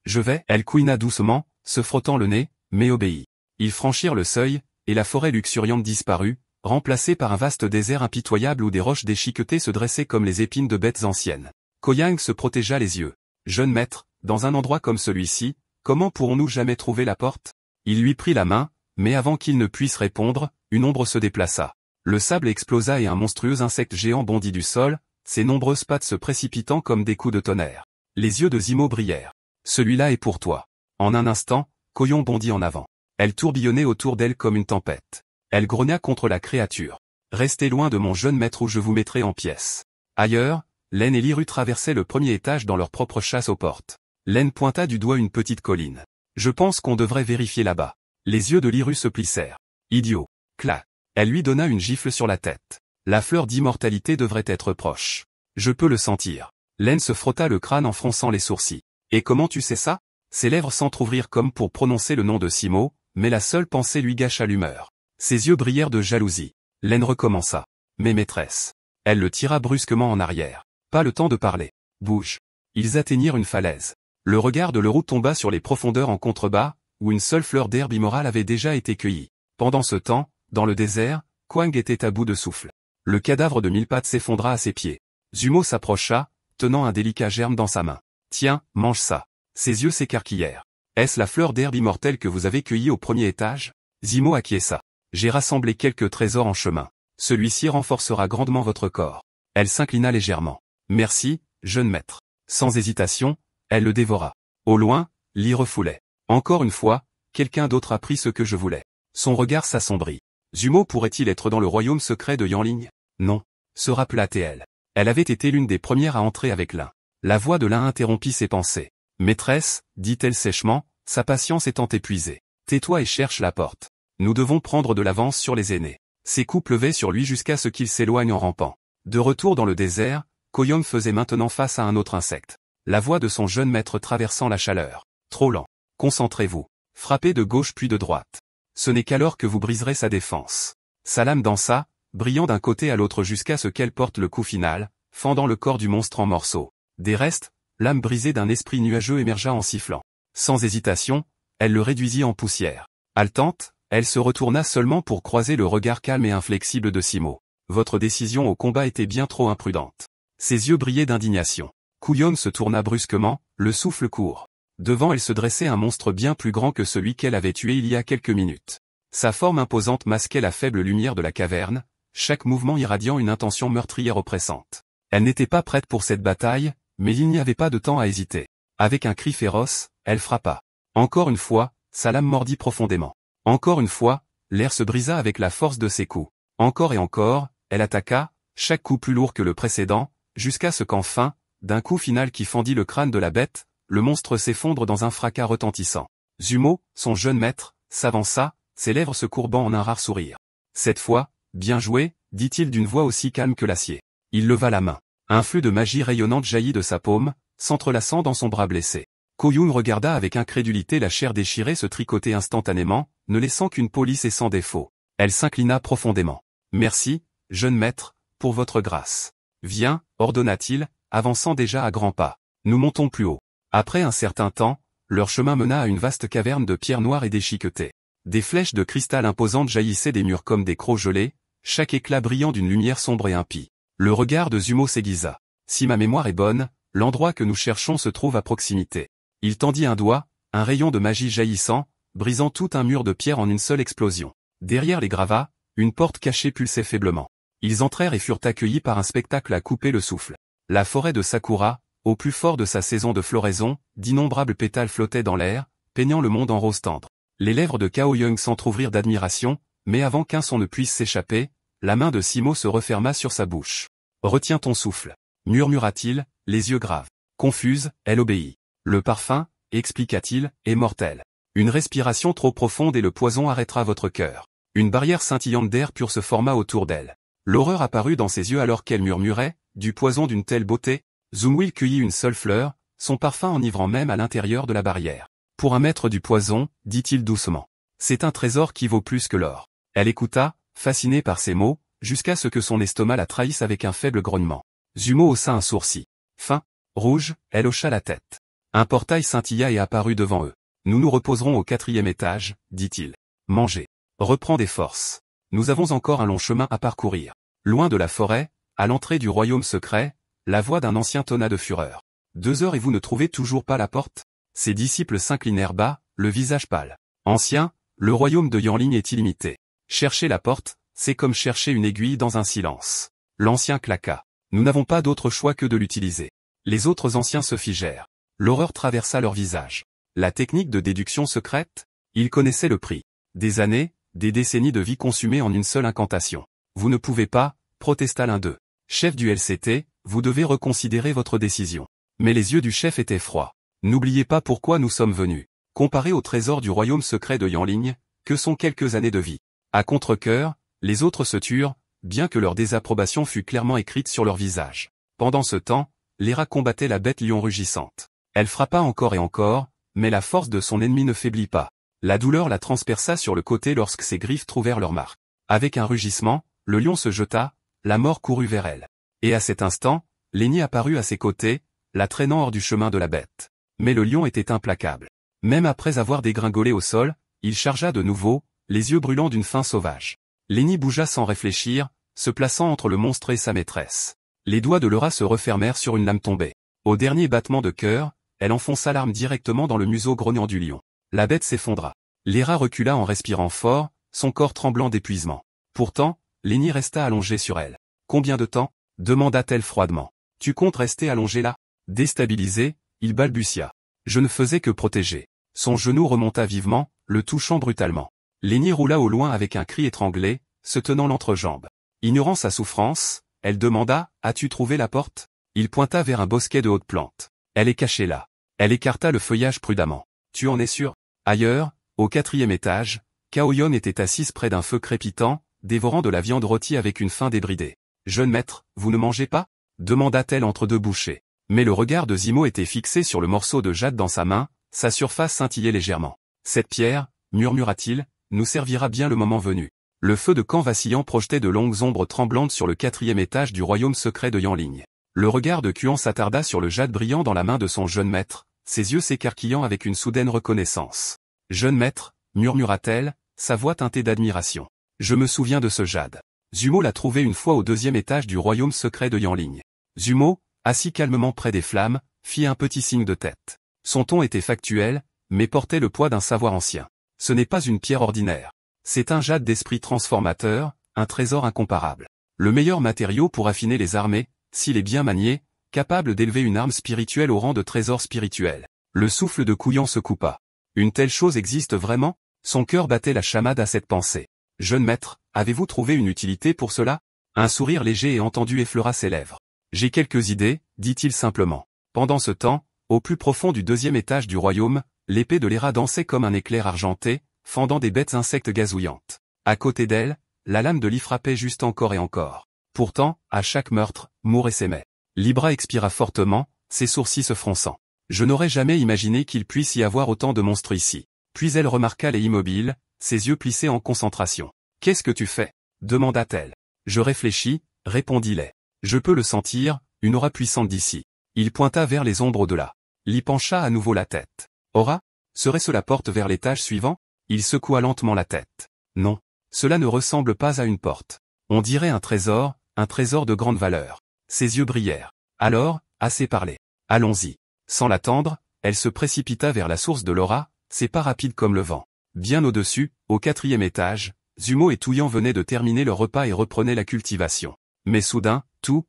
Je vais, elle couina doucement, se frottant le nez, mais obéit. Ils franchirent le seuil, et la forêt luxuriante disparut, remplacée par un vaste désert impitoyable où des roches déchiquetées se dressaient comme les épines de bêtes anciennes. Koyang se protégea les yeux. Jeune maître, dans un endroit comme celui-ci, comment pourrons-nous jamais trouver la porte? Il lui prit la main, mais avant qu'il ne puisse répondre, une ombre se déplaça. Le sable explosa et un monstrueux insecte géant bondit du sol, ses nombreuses pattes se précipitant comme des coups de tonnerre. Les yeux de Zemo brillèrent. Celui-là est pour toi. En un instant, Koyon bondit en avant. Elle tourbillonnait autour d'elle comme une tempête. Elle grogna contre la créature. Restez loin de mon jeune maître ou je vous mettrai en pièces. Ailleurs, Len et Liru traversaient le premier étage dans leur propre chasse aux portes. Len pointa du doigt une petite colline. Je pense qu'on devrait vérifier là-bas. Les yeux de Liru se plissèrent. Idiot. Clac. Elle lui donna une gifle sur la tête. La fleur d'immortalité devrait être proche. Je peux le sentir. Len se frotta le crâne en fronçant les sourcils. Et comment tu sais ça? Ses lèvres s'entr'ouvrirent comme pour prononcer le nom de Simo, mais la seule pensée lui gâcha l'humeur. Ses yeux brillèrent de jalousie. Len recommença. Mais maîtresse. Elle le tira brusquement en arrière. Pas le temps de parler. Bouge. Ils atteignirent une falaise. Le regard de Leroux tomba sur les profondeurs en contrebas, où une seule fleur d'herbe immorale avait déjà été cueillie. Pendant ce temps, dans le désert, Kwang était à bout de souffle. Le cadavre de mille pattes s'effondra à ses pieds. Zumo s'approcha, tenant un délicat germe dans sa main. Tiens, mange ça. Ses yeux s'écarquillèrent. Est-ce la fleur d'herbe immortelle que vous avez cueillie au premier étage? Zimo acquiesça. J'ai rassemblé quelques trésors en chemin. Celui-ci renforcera grandement votre corps. Elle s'inclina légèrement. Merci, jeune maître. Sans hésitation, elle le dévora. Au loin, Li refoulait. Encore une fois, quelqu'un d'autre a pris ce que je voulais. Son regard s'assombrit. Zumo pourrait-il être dans le royaume secret de Yanling? Non. Se rappela-t-elle. Elle avait été l'une des premières à entrer avec l'un. La voix de l'un interrompit ses pensées. Maîtresse, dit-elle sèchement, sa patience étant épuisée. Tais-toi et cherche la porte. Nous devons prendre de l'avance sur les aînés. Ses coups pleuvaient sur lui jusqu'à ce qu'il s'éloigne en rampant. De retour dans le désert, Koyom faisait maintenant face à un autre insecte. La voix de son jeune maître traversant la chaleur. Trop lent. Concentrez-vous. Frappez de gauche puis de droite. Ce n'est qu'alors que vous briserez sa défense. Sa lame dansa, brillant d'un côté à l'autre jusqu'à ce qu'elle porte le coup final, fendant le corps du monstre en morceaux. Des restes, l'âme brisée d'un esprit nuageux émergea en sifflant. Sans hésitation, elle le réduisit en poussière. Haletante, elle se retourna seulement pour croiser le regard calme et inflexible de Simo. Votre décision au combat était bien trop imprudente. Ses yeux brillaient d'indignation. Kouyom se tourna brusquement, le souffle court. Devant elle se dressait un monstre bien plus grand que celui qu'elle avait tué il y a quelques minutes. Sa forme imposante masquait la faible lumière de la caverne, chaque mouvement irradiant une intention meurtrière oppressante. Elle n'était pas prête pour cette bataille, mais il n'y avait pas de temps à hésiter. Avec un cri féroce, elle frappa. Encore une fois, sa lame mordit profondément. Encore une fois, l'air se brisa avec la force de ses coups. Encore et encore, elle attaqua, chaque coup plus lourd que le précédent, jusqu'à ce qu'enfin, d'un coup final qui fendit le crâne de la bête, le monstre s'effondre dans un fracas retentissant. Zumo, son jeune maître, s'avança, ses lèvres se courbant en un rare sourire. Cette fois, bien joué, dit-il d'une voix aussi calme que l'acier. Il leva la main. Un flux de magie rayonnante jaillit de sa paume, s'entrelaçant dans son bras blessé. Koyum regarda avec incrédulité la chair déchirée se tricoter instantanément, ne laissant qu'une peau lisse et sans défaut. Elle s'inclina profondément. Merci, jeune maître, pour votre grâce. Viens, ordonna-t-il, avançant déjà à grands pas. Nous montons plus haut. Après un certain temps, leur chemin mena à une vaste caverne de pierres noires et déchiquetées. Des flèches de cristal imposantes jaillissaient des murs comme des crocs gelés, chaque éclat brillant d'une lumière sombre et impie. Le regard de Zumo s'aiguisa. Si ma mémoire est bonne, l'endroit que nous cherchons se trouve à proximité. Il tendit un doigt, un rayon de magie jaillissant, brisant tout un mur de pierre en une seule explosion. Derrière les gravats, une porte cachée pulsait faiblement. Ils entrèrent et furent accueillis par un spectacle à couper le souffle. La forêt de Sakura, au plus fort de sa saison de floraison, d'innombrables pétales flottaient dans l'air, peignant le monde en rose tendre. Les lèvres de Cao Young s'entr'ouvrirent d'admiration, mais avant qu'un son ne puisse s'échapper, la main de Simo se referma sur sa bouche. « Retiens ton souffle » murmura-t-il, les yeux graves. Confuse, elle obéit. Le parfum, expliqua-t-il, est mortel. Une respiration trop profonde et le poison arrêtera votre cœur. Une barrière scintillante d'air pur se forma autour d'elle. L'horreur apparut dans ses yeux alors qu'elle murmurait, du poison d'une telle beauté. Zumwil cueillit une seule fleur, son parfum enivrant même à l'intérieur de la barrière. Pour un maître du poison, dit-il doucement. C'est un trésor qui vaut plus que l'or. Elle écouta, fascinée par ces mots, jusqu'à ce que son estomac la trahisse avec un faible grognement. Zumo haussa un sourcil. Fin, rouge, elle hocha la tête. Un portail scintilla et apparut devant eux. Nous nous reposerons au 4e étage, dit-il. Mangez. Reprends des forces. Nous avons encore un long chemin à parcourir. Loin de la forêt, à l'entrée du royaume secret, la voix d'un ancien tonna de fureur. 2 heures et vous ne trouvez toujours pas la porte? Ses disciples s'inclinèrent bas, le visage pâle. Ancien, le royaume de Yanling est illimité. Chercher la porte, c'est comme chercher une aiguille dans un silence. L'ancien claqua. Nous n'avons pas d'autre choix que de l'utiliser. Les autres anciens se figèrent. L'horreur traversa leur visage. La technique de déduction secrète? Ils connaissaient le prix. Des années, des décennies de vie consumées en une seule incantation. Vous ne pouvez pas, protesta l'un d'eux. Chef du LCT, vous devez reconsidérer votre décision. Mais les yeux du chef étaient froids. N'oubliez pas pourquoi nous sommes venus. Comparé au trésor du royaume secret de Yanling, que sont quelques années de vie. À contre-cœur, les autres se turent, bien que leur désapprobation fût clairement écrite sur leur visage. Pendant ce temps, Lyra combattait la bête lion rugissante. Elle frappa encore et encore, mais la force de son ennemi ne faiblit pas. La douleur la transperça sur le côté lorsque ses griffes trouvèrent leur marque. Avec un rugissement, le lion se jeta, la mort courut vers elle. Et à cet instant, Lenny apparut à ses côtés, la traînant hors du chemin de la bête. Mais le lion était implacable. Même après avoir dégringolé au sol, il chargea de nouveau, les yeux brûlants d'une faim sauvage. Lenny bougea sans réfléchir, se plaçant entre le monstre et sa maîtresse. Les doigts de Laura se refermèrent sur une lame tombée. Au dernier battement de cœur, elle enfonça l'arme directement dans le museau grognant du lion. La bête s'effondra. Lyra recula en respirant fort, son corps tremblant d'épuisement. Pourtant, Lenny resta allongé sur elle. Combien de temps? Demanda-t-elle froidement. Tu comptes rester allongé là? Déstabilisé, il balbutia. Je ne faisais que protéger. Son genou remonta vivement, le touchant brutalement. Lenny roula au loin avec un cri étranglé, se tenant l'entrejambe. Ignorant sa souffrance, elle demanda, as-tu trouvé la porte? Il pointa vers un bosquet de hautes plantes. Elle est cachée là. Elle écarta le feuillage prudemment. Tu en es sûr? Ailleurs, au 4e étage, Kaoyon était assise près d'un feu crépitant, dévorant de la viande rôtie avec une faim débridée. Jeune maître, vous ne mangez pas? Demanda-t-elle entre deux bouchées. Mais le regard de Zimo était fixé sur le morceau de jade dans sa main, sa surface scintillait légèrement. Cette pierre, murmura-t-il, nous servira bien le moment venu. Le feu de camp vacillant projetait de longues ombres tremblantes sur le 4e étage du royaume secret de Yanling. Le regard de Kuan s'attarda sur le jade brillant dans la main de son jeune maître, ses yeux s'écarquillant avec une soudaine reconnaissance. Jeune maître, murmura-t-elle, sa voix teintée d'admiration. Je me souviens de ce jade. Zumo l'a trouvé une fois au 2e étage du royaume secret de Yanling. Zumo, assis calmement près des flammes, fit un petit signe de tête. Son ton était factuel, mais portait le poids d'un savoir ancien. Ce n'est pas une pierre ordinaire. C'est un jade d'esprit transformateur, un trésor incomparable. Le meilleur matériau pour affiner les armées, s'il est bien manié, capable d'élever une arme spirituelle au rang de trésor spirituel. Le souffle de Kuyan se coupa. Une telle chose existe vraiment? Son cœur battait la chamade à cette pensée. Jeune maître, avez-vous trouvé une utilité pour cela? Un sourire léger et entendu effleura ses lèvres. J'ai quelques idées, dit-il simplement. Pendant ce temps, au plus profond du 2e étage du royaume, l'épée de Lyra dansait comme un éclair argenté, fendant des bêtes insectes gazouillantes. À côté d'elle, la lame de Li frappait juste encore et encore. Pourtant, à chaque meurtre, mourait s'aimait. Libra expira fortement, ses sourcils se fronçant. Je n'aurais jamais imaginé qu'il puisse y avoir autant de monstres ici. Puis elle remarqua les immobiles, ses yeux plissés en concentration. Qu'est-ce que tu fais? Demanda-t-elle. Je réfléchis, répondit-il. Je peux le sentir, une aura puissante d'ici. Il pointa vers les ombres au-delà. Li pencha à nouveau la tête. Aura? Serait-ce la porte vers l'étage suivant? Il secoua lentement la tête. Non. Cela ne ressemble pas à une porte. On dirait un trésor de grande valeur. Ses yeux brillèrent. Alors, assez parlé. Allons-y. Sans l'attendre, elle se précipita vers la source de l'aura, ses pas rapides comme le vent. Bien au-dessus, au 4e étage, Zumo et Touyan venaient de terminer leur repas et reprenaient la cultivation. Mais soudain, tout.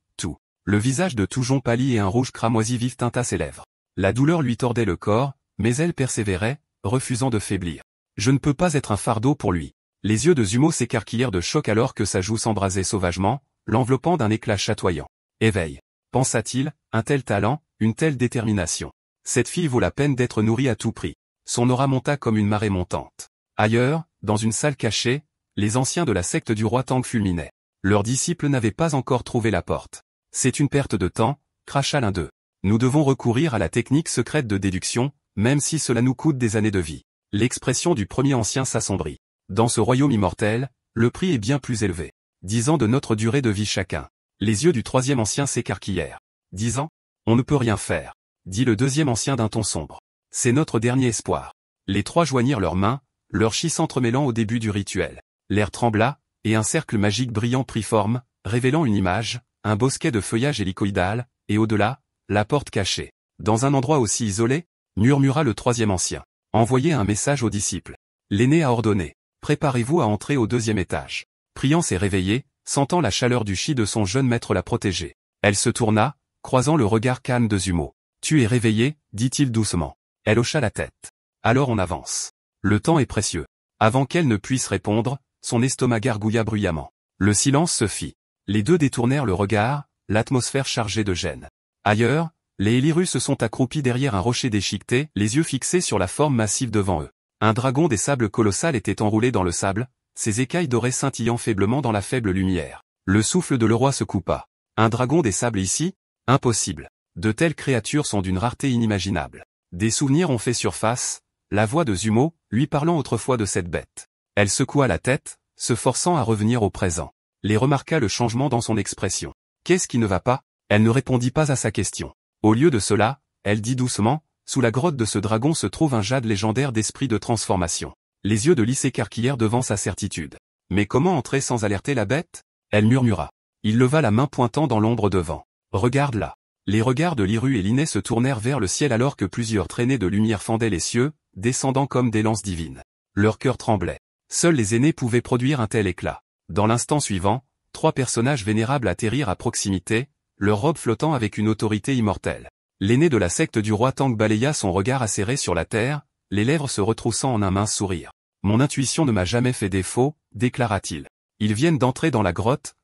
Le visage de Toujon pâlit et un rouge cramoisi vif teinta ses lèvres. La douleur lui tordait le corps, mais elle persévérait, refusant de faiblir. Je ne peux pas être un fardeau pour lui. Les yeux de Zumo s'écarquillèrent de choc alors que sa joue s'embrasait sauvagement, l'enveloppant d'un éclat chatoyant. Éveil. Pensa-t-il, un tel talent, une telle détermination. Cette fille vaut la peine d'être nourrie à tout prix. Son aura monta comme une marée montante. Ailleurs, dans une salle cachée, les anciens de la secte du roi Tang fulminaient. Leurs disciples n'avaient pas encore trouvé la porte. C'est une perte de temps, cracha l'un d'eux. Nous devons recourir à la technique secrète de déduction, même si cela nous coûte des années de vie. L'expression du premier ancien s'assombrit. Dans ce royaume immortel, le prix est bien plus élevé. 10 ans de notre durée de vie chacun. Les yeux du troisième ancien s'écarquillèrent. 10 ans? On ne peut rien faire, dit le deuxième ancien d'un ton sombre. C'est notre dernier espoir. Les trois joignirent leurs mains, leurs chi s'entremêlant au début du rituel. L'air trembla, et un cercle magique brillant prit forme, révélant une image, un bosquet de feuillage hélicoïdal, et au-delà, la porte cachée. Dans un endroit aussi isolé, murmura le troisième ancien. Envoyez un message aux disciples. L'aîné a ordonné. Préparez-vous à entrer au deuxième étage. Priant s'est réveillée, sentant la chaleur du chi de son jeune maître la protéger. Elle se tourna, croisant le regard calme de Zumo. Tu es réveillé, dit-il doucement. Elle hocha la tête. Alors on avance. Le temps est précieux. Avant qu'elle ne puisse répondre, son estomac gargouilla bruyamment. Le silence se fit. Les deux détournèrent le regard, l'atmosphère chargée de gêne. Ailleurs, les Élyrus se sont accroupis derrière un rocher déchiqueté, les yeux fixés sur la forme massive devant eux. Un dragon des sables colossal était enroulé dans le sable, ses écailles dorées scintillant faiblement dans la faible lumière. Le souffle de le roi se coupa. Un dragon des sables ici? Impossible. De telles créatures sont d'une rareté inimaginable. Des souvenirs ont fait surface, la voix de Zumo, lui parlant autrefois de cette bête. Elle secoua la tête, se forçant à revenir au présent. Les remarqua le changement dans son expression. Qu'est-ce qui ne va pas? Elle ne répondit pas à sa question. Au lieu de cela, elle dit doucement, sous la grotte de ce dragon se trouve un jade légendaire d'esprit de transformation. Les yeux de Lys s'écarquillèrent devant sa certitude. Mais comment entrer sans alerter la bête? Elle murmura. Il leva la main pointant dans l'ombre devant. Regarde là. Les regards de Liru et Liné se tournèrent vers le ciel alors que plusieurs traînées de lumière fendaient les cieux, descendant comme des lances divines. Leur cœur tremblait. Seuls les aînés pouvaient produire un tel éclat. Dans l'instant suivant, trois personnages vénérables atterrirent à proximité, leurs robes flottant avec une autorité immortelle. L'aîné de la secte du roi Tang balaya son regard acéré sur la terre, les lèvres se retroussant en un mince sourire. Mon intuition ne m'a jamais fait défaut, déclara-t-il. Ils viennent d'entrer dans la grotte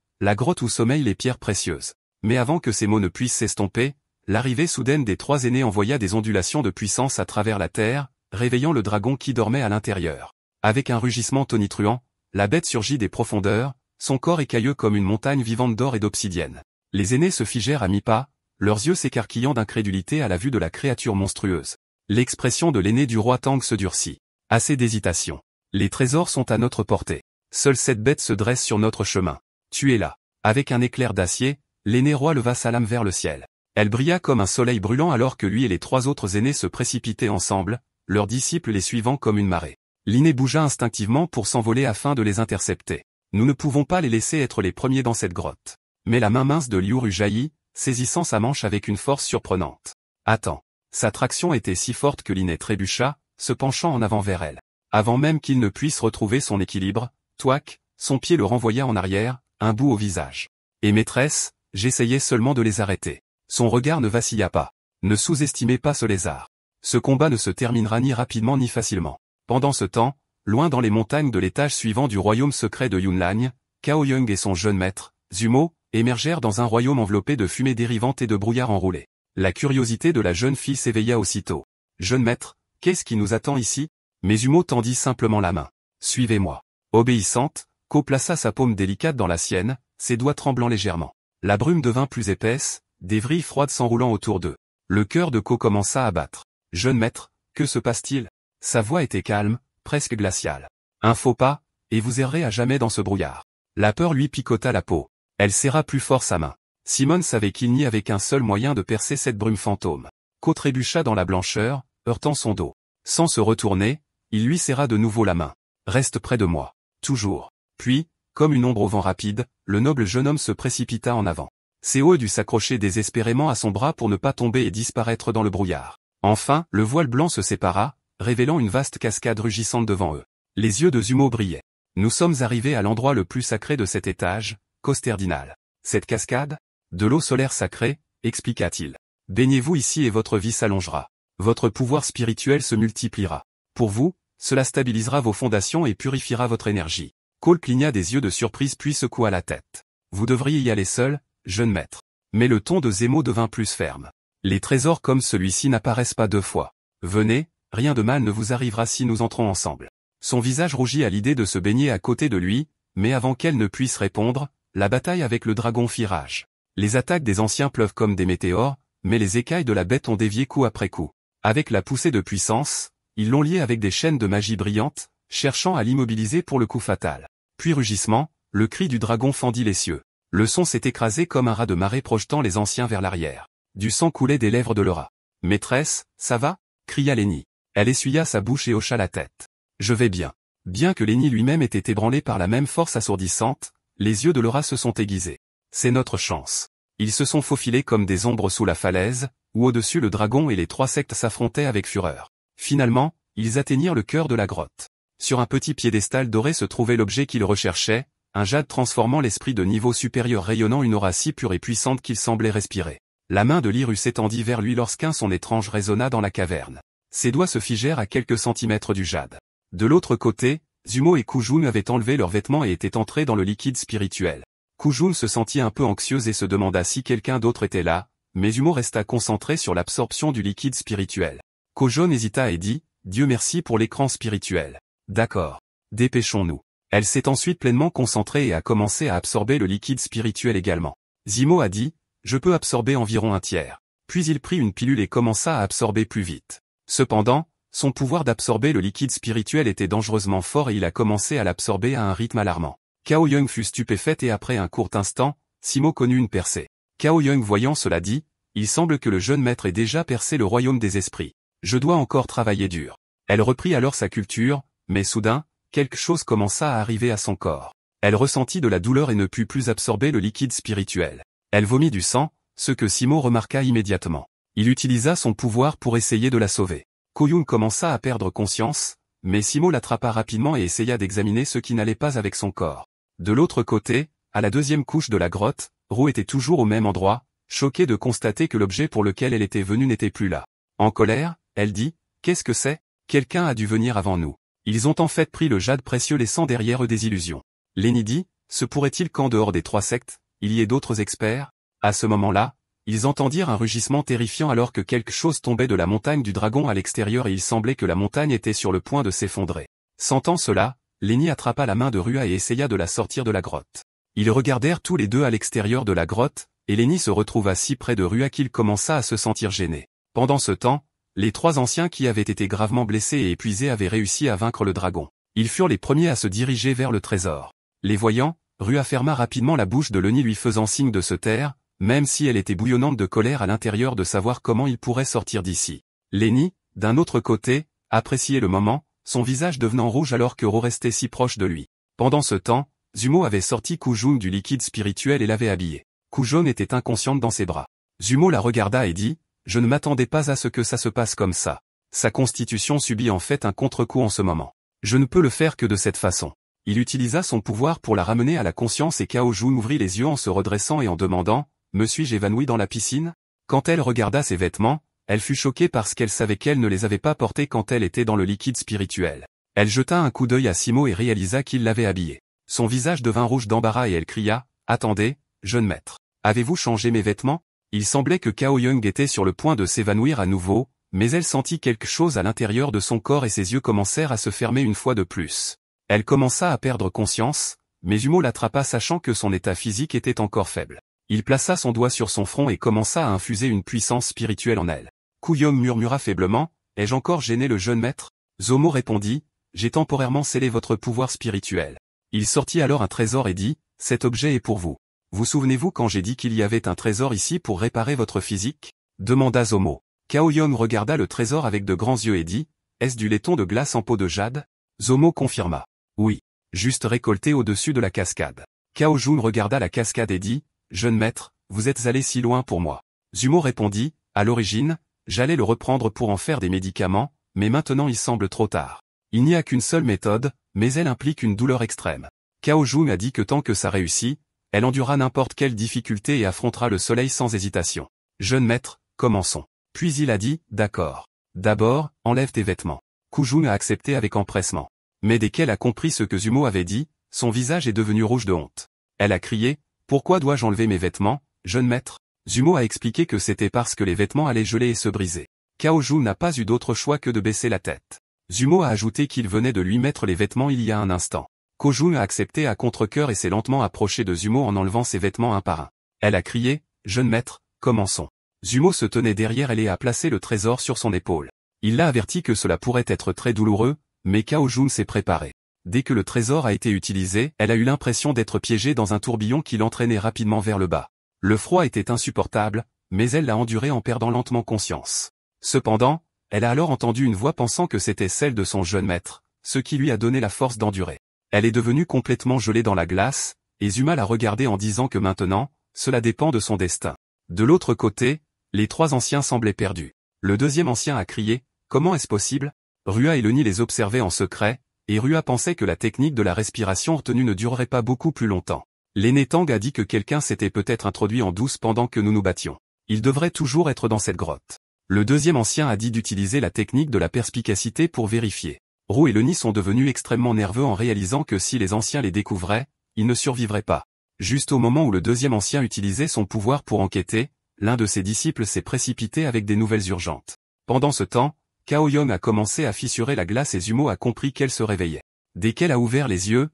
où sommeillent les pierres précieuses. Mais avant que ces mots ne puissent s'estomper, l'arrivée soudaine des trois aînés envoya des ondulations de puissance à travers la terre, réveillant le dragon qui dormait à l'intérieur. Avec un rugissement tonitruant, la bête surgit des profondeurs, son corps écailleux comme une montagne vivante d'or et d'obsidienne. Les aînés se figèrent à mi-pas, leurs yeux s'écarquillant d'incrédulité à la vue de la créature monstrueuse. L'expression de l'aîné du roi Tang se durcit. Assez d'hésitation. Les trésors sont à notre portée. Seule cette bête se dresse sur notre chemin. Tu es là. Avec un éclair d'acier, l'aîné roi leva sa lame vers le ciel. Elle brilla comme un soleil brûlant alors que lui et les trois autres aînés se précipitaient ensemble, leurs disciples les suivant comme une marée. L'aîné bougea instinctivement pour s'envoler afin de les intercepter. Nous ne pouvons pas les laisser être les premiers dans cette grotte. Mais la main mince de Liuru jaillit, saisissant sa manche avec une force surprenante. Attends. Sa traction était si forte que l'aîné trébucha, se penchant en avant vers elle. Avant même qu'il ne puisse retrouver son équilibre, touac, son pied le renvoya en arrière, un bout au visage. Et maîtresse, j'essayais seulement de les arrêter. Son regard ne vacilla pas. Ne sous-estimez pas ce lézard. Ce combat ne se terminera ni rapidement ni facilement. Pendant ce temps, loin dans les montagnes de l'étage suivant du royaume secret de Yunlань, Cao Young et son jeune maître, Zumo, émergèrent dans un royaume enveloppé de fumée dérivante et de brouillard enroulé. La curiosité de la jeune fille s'éveilla aussitôt. Jeune maître, qu'est-ce qui nous attend ici? Mais Zumo tendit simplement la main. Suivez-moi. Obéissante, Ko plaça sa paume délicate dans la sienne, ses doigts tremblant légèrement. La brume devint plus épaisse, des vrilles froides s'enroulant autour d'eux. Le cœur de Ko commença à battre. Jeune maître, que se passe-t-il? Sa voix était calme, presque glaciale. Un faux pas, et vous errez à jamais dans ce brouillard. La peur lui picota la peau. Elle serra plus fort sa main. Simone savait qu'il n'y avait qu'un seul moyen de percer cette brume fantôme. Ko trébucha dans la blancheur, heurtant son dos. Sans se retourner, il lui serra de nouveau la main. Reste près de moi. Toujours. Puis, comme une ombre au vent rapide, le noble jeune homme se précipita en avant. Séo dut s'accrocher désespérément à son bras pour ne pas tomber et disparaître dans le brouillard. Enfin, le voile blanc se sépara, révélant une vaste cascade rugissante devant eux. Les yeux de Zumo brillaient. Nous sommes arrivés à l'endroit le plus sacré de cet étage, Costerdinal. Cette cascade? De l'eau solaire sacrée, expliqua-t-il. Baignez-vous ici et votre vie s'allongera. Votre pouvoir spirituel se multipliera. Pour vous, cela stabilisera vos fondations et purifiera votre énergie. Cole cligna des yeux de surprise puis secoua la tête. Vous devriez y aller seul, jeune maître. Mais le ton de Zemo devint plus ferme. Les trésors comme celui-ci n'apparaissent pas deux fois. Venez, rien de mal ne vous arrivera si nous entrons ensemble. Son visage rougit à l'idée de se baigner à côté de lui, mais avant qu'elle ne puisse répondre, la bataille avec le dragon fit rage. Les attaques des anciens pleuvent comme des météores, mais les écailles de la bête ont dévié coup après coup. Avec la poussée de puissance, ils l'ont lié avec des chaînes de magie brillantes, cherchant à l'immobiliser pour le coup fatal. Puis rugissement, le cri du dragon fendit les cieux. Le son s'est écrasé comme un raz de marée projetant les anciens vers l'arrière. Du sang coulait des lèvres de Laura. « Maîtresse, ça va ?» cria Lenny. Elle essuya sa bouche et hocha la tête. « Je vais bien. » Bien que Lenny lui-même ait été ébranlé par la même force assourdissante, les yeux de Laura se sont aiguisés. « C'est notre chance. » Ils se sont faufilés comme des ombres sous la falaise, où au-dessus le dragon et les 3 sectes s'affrontaient avec fureur. Finalement, ils atteignirent le cœur de la grotte. Sur un petit piédestal doré se trouvait l'objet qu'ils recherchaient, un jade transformant l'esprit de niveau supérieur rayonnant une aura si pure et puissante qu'il semblait respirer. La main de Liru s'étendit vers lui lorsqu'un son étrange résonna dans la caverne. Ses doigts se figèrent à quelques centimètres du jade. De l'autre côté, Zumo et Kujun avaient enlevé leurs vêtements et étaient entrés dans le liquide spirituel. Kujun se sentit un peu anxieuse et se demanda si quelqu'un d'autre était là, mais Zumo resta concentré sur l'absorption du liquide spirituel. Kojun hésita et dit, « Dieu merci pour l'écran spirituel. » « D'accord. Dépêchons-nous. » Elle s'est ensuite pleinement concentrée et a commencé à absorber le liquide spirituel également. Zimo a dit, « Je peux absorber environ 1/3. » Puis il prit une pilule et commença à absorber plus vite. Cependant, son pouvoir d'absorber le liquide spirituel était dangereusement fort et il a commencé à l'absorber à un rythme alarmant. Cao Young fut stupéfaite et après un court instant, Simo connut une percée. Cao Young voyant cela dit, « Il semble que le jeune maître ait déjà percé le royaume des esprits. Je dois encore travailler dur. » Elle reprit alors sa culture, mais soudain, quelque chose commença à arriver à son corps. Elle ressentit de la douleur et ne put plus absorber le liquide spirituel. Elle vomit du sang, ce que Simo remarqua immédiatement. Il utilisa son pouvoir pour essayer de la sauver. Koyun commença à perdre conscience, mais Simo l'attrapa rapidement et essaya d'examiner ce qui n'allait pas avec son corps. De l'autre côté, à la deuxième couche de la grotte, Ro était toujours au même endroit, choquée de constater que l'objet pour lequel elle était venue n'était plus là. En colère, elle dit, « Qu'est-ce que c'est ? Quelqu'un a dû venir avant nous. Ils ont en fait pris le jade précieux laissant derrière eux des illusions. » Lenny dit, « Se pourrait-il qu'en dehors des 3 sectes, il y ait d'autres experts ?» À ce moment-là, ils entendirent un rugissement terrifiant alors que quelque chose tombait de la montagne du dragon à l'extérieur et il semblait que la montagne était sur le point de s'effondrer. Sentant cela, Lenny attrapa la main de Rua et essaya de la sortir de la grotte. Ils regardèrent tous les deux à l'extérieur de la grotte, et Lenny se retrouva si près de Rua qu'il commença à se sentir gêné. Pendant ce temps, les 3 anciens qui avaient été gravement blessés et épuisés avaient réussi à vaincre le dragon. Ils furent les premiers à se diriger vers le trésor. Les voyant, Rua ferma rapidement la bouche de Lenny lui faisant signe de se taire, même si elle était bouillonnante de colère à l'intérieur de savoir comment il pourrait sortir d'ici. Lenny, d'un autre côté, appréciait le moment, son visage devenant rouge alors que Ro restait si proche de lui. Pendant ce temps, Zumo avait sorti Kujun du liquide spirituel et l'avait habillée. Kujun était inconsciente dans ses bras. Zumo la regarda et dit, « Je ne m'attendais pas à ce que ça se passe comme ça. Sa constitution subit en fait un contre-coup en ce moment. Je ne peux le faire que de cette façon. » Il utilisa son pouvoir pour la ramener à la conscience et Cao Jun ouvrit les yeux en se redressant et en demandant, « Me suis-je évanoui dans la piscine ?» Quand elle regarda ses vêtements, elle fut choquée parce qu'elle savait qu'elle ne les avait pas portés quand elle était dans le liquide spirituel. Elle jeta un coup d'œil à Simo et réalisa qu'il l'avait habillée. Son visage devint rouge d'embarras et elle cria, « Attendez, jeune maître. Avez-vous changé mes vêtements ?» Il semblait que Cao Young était sur le point de s'évanouir à nouveau, mais elle sentit quelque chose à l'intérieur de son corps et ses yeux commencèrent à se fermer une fois de plus. Elle commença à perdre conscience, mais Zumo l'attrapa sachant que son état physique était encore faible. Il plaça son doigt sur son front et commença à infuser une puissance spirituelle en elle. Kuyom murmura faiblement, « Ai-je encore gêné le jeune maître ?» Zomo répondit, « J'ai temporairement scellé votre pouvoir spirituel. » Il sortit alors un trésor et dit, « Cet objet est pour vous. Vous souvenez-vous quand j'ai dit qu'il y avait un trésor ici pour réparer votre physique ?» demanda Zomo. Cao Young regarda le trésor avec de grands yeux et dit, « Est-ce du laiton de glace en peau de jade ?» Zomo confirma. « Oui. Juste récolté au-dessus de la cascade. » Cao Jun regarda la cascade et dit, « Jeune maître, vous êtes allé si loin pour moi. » Zumo répondit, « À l'origine, j'allais le reprendre pour en faire des médicaments, mais maintenant il semble trop tard. Il n'y a qu'une seule méthode, mais elle implique une douleur extrême. » Cao Jun a dit que tant que ça réussit, elle endurera n'importe quelle difficulté et affrontera le soleil sans hésitation. « Jeune maître, commençons. » Puis il a dit, « D'accord. D'abord, enlève tes vêtements. » Kujun a accepté avec empressement. Mais dès qu'elle a compris ce que Zumo avait dit, son visage est devenu rouge de honte. Elle a crié, « Pourquoi dois-je enlever mes vêtements, jeune maître ?» Zumo a expliqué que c'était parce que les vêtements allaient geler et se briser. Cao Jun n'a pas eu d'autre choix que de baisser la tête. Zumo a ajouté qu'il venait de lui mettre les vêtements il y a un instant. Kojun a accepté à contre-cœur et s'est lentement approché de Zumo en enlevant ses vêtements un par un. Elle a crié, « Jeune maître, commençons. » Zumo se tenait derrière elle et a placé le trésor sur son épaule. Il l'a averti que cela pourrait être très douloureux, mais Cao Jun s'est préparé. Dès que le trésor a été utilisé, elle a eu l'impression d'être piégée dans un tourbillon qui l'entraînait rapidement vers le bas. Le froid était insupportable, mais elle l'a enduré en perdant lentement conscience. Cependant, elle a alors entendu une voix pensant que c'était celle de son jeune maître, ce qui lui a donné la force d'endurer. Elle est devenue complètement gelée dans la glace, et Zuma l'a regardée en disant que maintenant, cela dépend de son destin. De l'autre côté, les trois anciens semblaient perdus. Le deuxième ancien a crié « Comment est-ce possible ?» Rua et Leni les observaient en secret, et Rua pensait que la technique de la respiration retenue ne durerait pas beaucoup plus longtemps. L'aîné Tang a dit que quelqu'un s'était peut-être introduit en douce pendant que nous nous battions. Il devrait toujours être dans cette grotte. Le deuxième ancien a dit d'utiliser la technique de la perspicacité pour vérifier. Ru et Leni sont devenus extrêmement nerveux en réalisant que si les anciens les découvraient, ils ne survivraient pas. Juste au moment où le deuxième ancien utilisait son pouvoir pour enquêter, l'un de ses disciples s'est précipité avec des nouvelles urgentes. Pendant ce temps, Cao Yong a commencé à fissurer la glace et Zumo a compris qu'elle se réveillait. Dès qu'elle a ouvert les yeux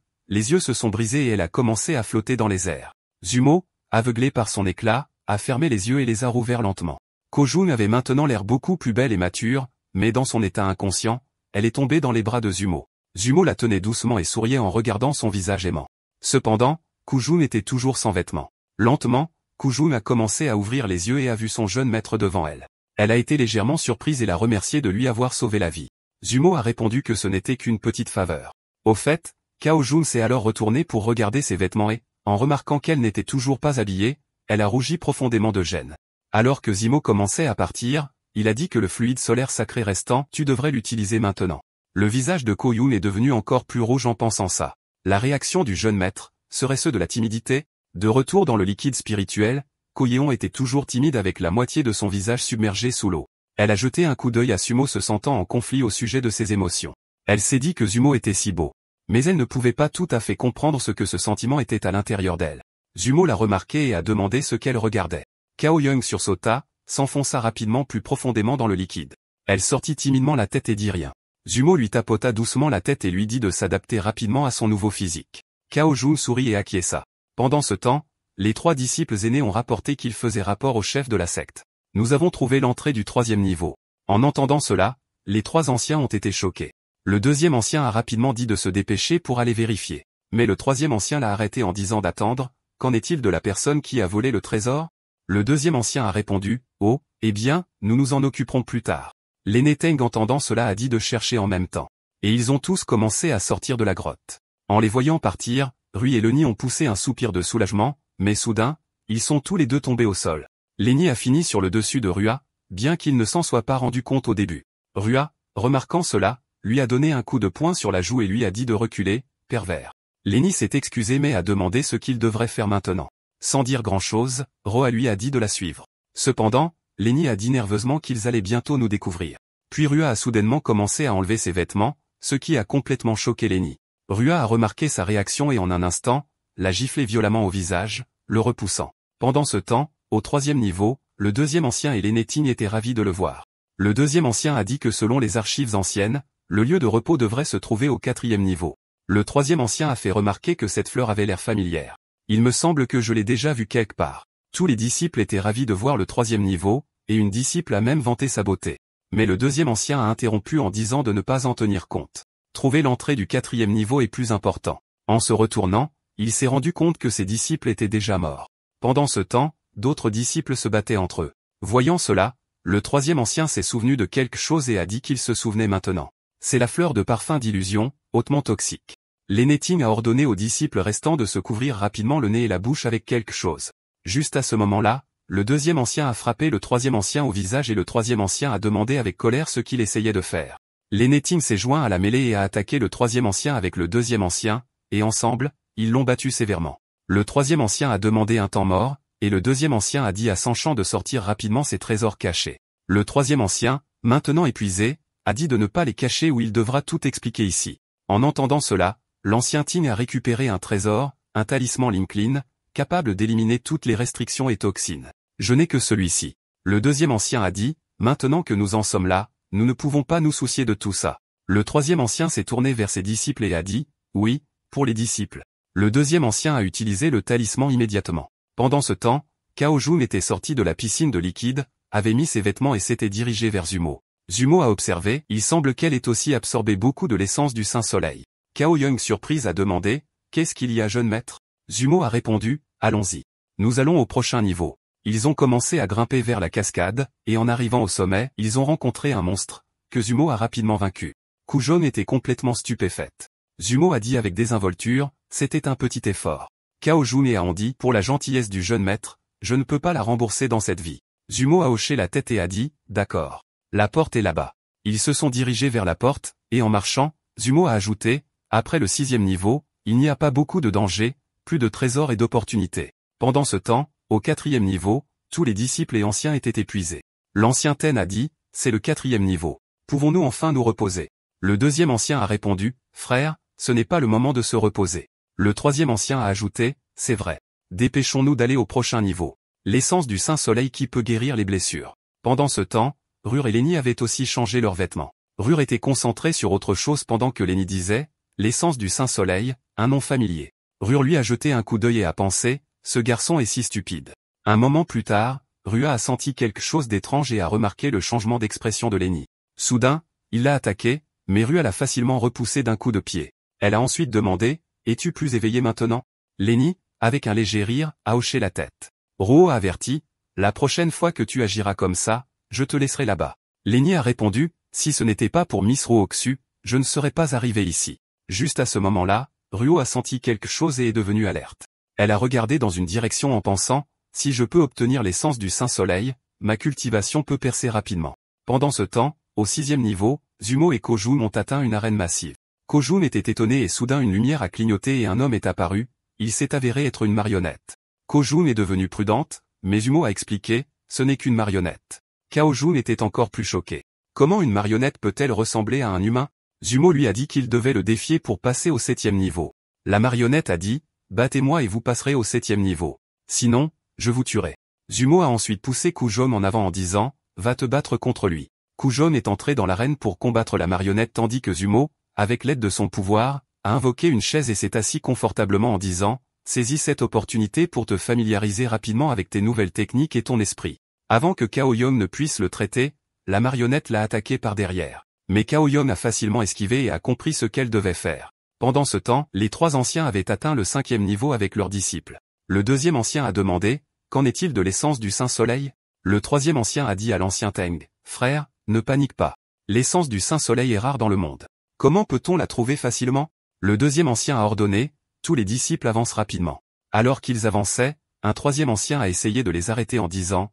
se sont brisés et elle a commencé à flotter dans les airs. Zumo, aveuglé par son éclat, a fermé les yeux et les a rouverts lentement. Ko Jun avait maintenant l'air beaucoup plus belle et mature, mais dans son état inconscient, elle est tombée dans les bras de Zumo. Zumo la tenait doucement et souriait en regardant son visage aimant. Cependant, Ko Jun était toujours sans vêtements. Lentement, Ko Jun a commencé à ouvrir les yeux et a vu son jeune maître devant elle. Elle a été légèrement surprise et l'a remercié de lui avoir sauvé la vie. Zumo a répondu que ce n'était qu'une petite faveur. Au fait, Cao Jun s'est alors retournée pour regarder ses vêtements et, en remarquant qu'elle n'était toujours pas habillée, elle a rougi profondément de gêne. Alors que Zimo commençait à partir, il a dit que le fluide solaire sacré restant, tu devrais l'utiliser maintenant. Le visage de Ko Jun est devenu encore plus rouge en pensant ça. La réaction du jeune maître, serait-ce de la timidité? De retour dans le liquide spirituel, Ko Yeon était toujours timide avec la moitié de son visage submergé sous l'eau. Elle a jeté un coup d'œil à Sumo se sentant en conflit au sujet de ses émotions. Elle s'est dit que Zumo était si beau. Mais elle ne pouvait pas tout à fait comprendre ce que ce sentiment était à l'intérieur d'elle. Zumo l'a remarqué et a demandé ce qu'elle regardait. Cao Young sursauta, s'enfonça rapidement plus profondément dans le liquide. Elle sortit timidement la tête et dit rien. Zumo lui tapota doucement la tête et lui dit de s'adapter rapidement à son nouveau physique. Cao Jun sourit et acquiesça. Pendant ce temps, les trois disciples aînés ont rapporté qu'ils faisaient rapport au chef de la secte. Nous avons trouvé l'entrée du 3e niveau. En entendant cela, les trois anciens ont été choqués. Le deuxième ancien a rapidement dit de se dépêcher pour aller vérifier. Mais le troisième ancien l'a arrêté en disant d'attendre. Qu'en est-il de la personne qui a volé le trésor? Le deuxième ancien a répondu, oh, eh bien, nous nous en occuperons plus tard. L'aîné Teng entendant cela a dit de chercher en même temps. Et ils ont tous commencé à sortir de la grotte. En les voyant partir, Rui et Leni ont poussé un soupir de soulagement, mais soudain, ils sont tous les deux tombés au sol. Leni a fini sur le dessus de Rua, bien qu'il ne s'en soit pas rendu compte au début. Rua, remarquant cela, lui a donné un coup de poing sur la joue et lui a dit de reculer, pervers. Leni s'est excusé mais a demandé ce qu'il devrait faire maintenant. Sans dire grand-chose, Roa lui a dit de la suivre. Cependant, Leni a dit nerveusement qu'ils allaient bientôt nous découvrir. Puis Rua a soudainement commencé à enlever ses vêtements, ce qui a complètement choqué Leni. Rua a remarqué sa réaction et en un instant, l'a giflé violemment au visage, le repoussant. Pendant ce temps, au 3e niveau, le deuxième ancien et l'aîné Ting étaient ravis de le voir. Le deuxième ancien a dit que selon les archives anciennes, le lieu de repos devrait se trouver au 4e niveau. Le troisième ancien a fait remarquer que cette fleur avait l'air familière. Il me semble que je l'ai déjà vue quelque part. Tous les disciples étaient ravis de voir le 3e niveau, et une disciple a même vanté sa beauté. Mais le deuxième ancien a interrompu en disant de ne pas en tenir compte. Trouver l'entrée du 4e niveau est plus important. En se retournant, il s'est rendu compte que ses disciples étaient déjà morts. Pendant ce temps, d'autres disciples se battaient entre eux. Voyant cela, le troisième ancien s'est souvenu de quelque chose et a dit qu'il se souvenait maintenant. C'est la fleur de parfum d'illusion, hautement toxique. L'aîné Ting a ordonné aux disciples restants de se couvrir rapidement le nez et la bouche avec quelque chose. Juste à ce moment-là, le deuxième ancien a frappé le troisième ancien au visage et le troisième ancien a demandé avec colère ce qu'il essayait de faire. L'aîné Ting s'est joint à la mêlée et a attaqué le troisième ancien avec le deuxième ancien, et ensemble, ils l'ont battu sévèrement. Le troisième ancien a demandé un temps mort, et le deuxième ancien a dit à Sanchang de sortir rapidement ses trésors cachés. Le troisième ancien, maintenant épuisé, a dit de ne pas les cacher ou il devra tout expliquer ici. En entendant cela, l'ancien Ting a récupéré un trésor, un talisman Linklin, capable d'éliminer toutes les restrictions et toxines. Je n'ai que celui-ci. Le deuxième ancien a dit, maintenant que nous en sommes là, nous ne pouvons pas nous soucier de tout ça. Le troisième ancien s'est tourné vers ses disciples et a dit, oui, pour les disciples. Le deuxième ancien a utilisé le talisman immédiatement. Pendant ce temps, Cao Jun était sorti de la piscine de liquide, avait mis ses vêtements et s'était dirigé vers Zumo. Zumo a observé, il semble qu'elle ait aussi absorbé beaucoup de l'essence du Saint-Soleil. Cao Young surprise a demandé, qu'est-ce qu'il y a jeune maître? Zumo a répondu, allons-y. Nous allons au prochain niveau. Ils ont commencé à grimper vers la cascade, et en arrivant au sommet, ils ont rencontré un monstre, que Zumo a rapidement vaincu. Kujone était complètement stupéfaite. Zumo a dit avec désinvolture, c'était un petit effort. Cao Jun a dit, pour la gentillesse du jeune maître, je ne peux pas la rembourser dans cette vie. Zumo a hoché la tête et a dit, d'accord. La porte est là-bas. Ils se sont dirigés vers la porte, et en marchant, Zumo a ajouté, après le 6e niveau, il n'y a pas beaucoup de danger, plus de trésors et d'opportunités. Pendant ce temps, au 4e niveau, tous les disciples et anciens étaient épuisés. L'ancien Ten a dit, c'est le 4e niveau. Pouvons-nous enfin nous reposer? Le 2e ancien a répondu, frère, ce n'est pas le moment de se reposer. Le 3e ancien a ajouté, c'est vrai. Dépêchons-nous d'aller au prochain niveau. L'essence du Saint-Soleil qui peut guérir les blessures. Pendant ce temps, Rure et Lenny avaient aussi changé leurs vêtements. Rure était concentré sur autre chose pendant que Lenny disait, l'essence du Saint-Soleil, un nom familier. Rure lui a jeté un coup d'œil et a pensé, ce garçon est si stupide. Un moment plus tard, Rua a senti quelque chose d'étrange et a remarqué le changement d'expression de Lenny. Soudain, il l'a attaqué, mais Rua l'a facilement repoussé d'un coup de pied. Elle a ensuite demandé, es-tu plus éveillé maintenant? Lenny, avec un léger rire, a hoché la tête. Ruo a averti, la prochaine fois que tu agiras comme ça, je te laisserai là-bas. Lenny a répondu, si ce n'était pas pour Miss Ruoxu, je ne serais pas arrivé ici. Juste à ce moment-là, Ruo a senti quelque chose et est devenue alerte. Elle a regardé dans une direction en pensant, si je peux obtenir l'essence du Saint-Soleil, ma cultivation peut percer rapidement. Pendant ce temps, au 6e niveau, Zumo et Kojun ont atteint une arène massive. Kojun était étonné et soudain une lumière a clignoté et un homme est apparu, il s'est avéré être une marionnette. Kojun est devenue prudente, mais Zumo a expliqué, ce n'est qu'une marionnette. Cao Jun était encore plus choqué. Comment une marionnette peut-elle ressembler à un humain? Zumo lui a dit qu'il devait le défier pour passer au 7e niveau. La marionnette a dit, battez-moi et vous passerez au 7e niveau. Sinon, je vous tuerai. Zumo a ensuite poussé Kujone en avant en disant, va te battre contre lui. Kujone est entré dans l'arène pour combattre la marionnette tandis que Zumo, avec l'aide de son pouvoir, a invoqué une chaise et s'est assis confortablement en disant, saisis cette opportunité pour te familiariser rapidement avec tes nouvelles techniques et ton esprit. Avant que Cao Yong ne puisse le traiter, la marionnette l'a attaqué par derrière. Mais Cao Yong a facilement esquivé et a compris ce qu'elle devait faire. Pendant ce temps, les 3 anciens avaient atteint le 5e niveau avec leurs disciples. Le 2e ancien a demandé, qu'en est-il de l'essence du Saint-Soleil? Le 3e ancien a dit à l'ancien Teng, frère, ne panique pas. L'essence du Saint-Soleil est rare dans le monde. Comment peut-on la trouver facilement? Le 2e ancien a ordonné, tous les disciples avancent rapidement. Alors qu'ils avançaient, un 3e ancien a essayé de les arrêter en disant,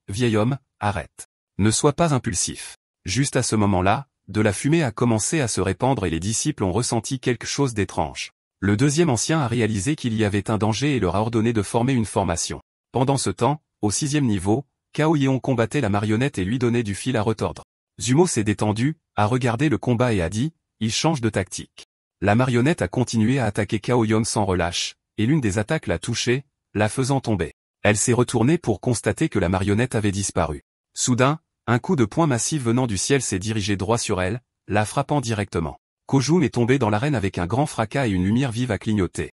vieil homme, arrête. Ne sois pas impulsif. Juste à ce moment-là, de la fumée a commencé à se répandre et les disciples ont ressenti quelque chose d'étrange. Le 2e ancien a réalisé qu'il y avait un danger et leur a ordonné de former une formation. Pendant ce temps, au 6e niveau, Cao Yeon combattait la marionnette et lui donnait du fil à retordre. Zumo s'est détendu, a regardé le combat et a dit, il change de tactique. La marionnette a continué à attaquer Cao Yeon sans relâche, et l'une des attaques l'a touchée, la faisant tomber. Elle s'est retournée pour constater que la marionnette avait disparu. Soudain, un coup de poing massif venant du ciel s'est dirigé droit sur elle, la frappant directement. Kojun est tombé dans l'arène avec un grand fracas et une lumière vive a clignoté.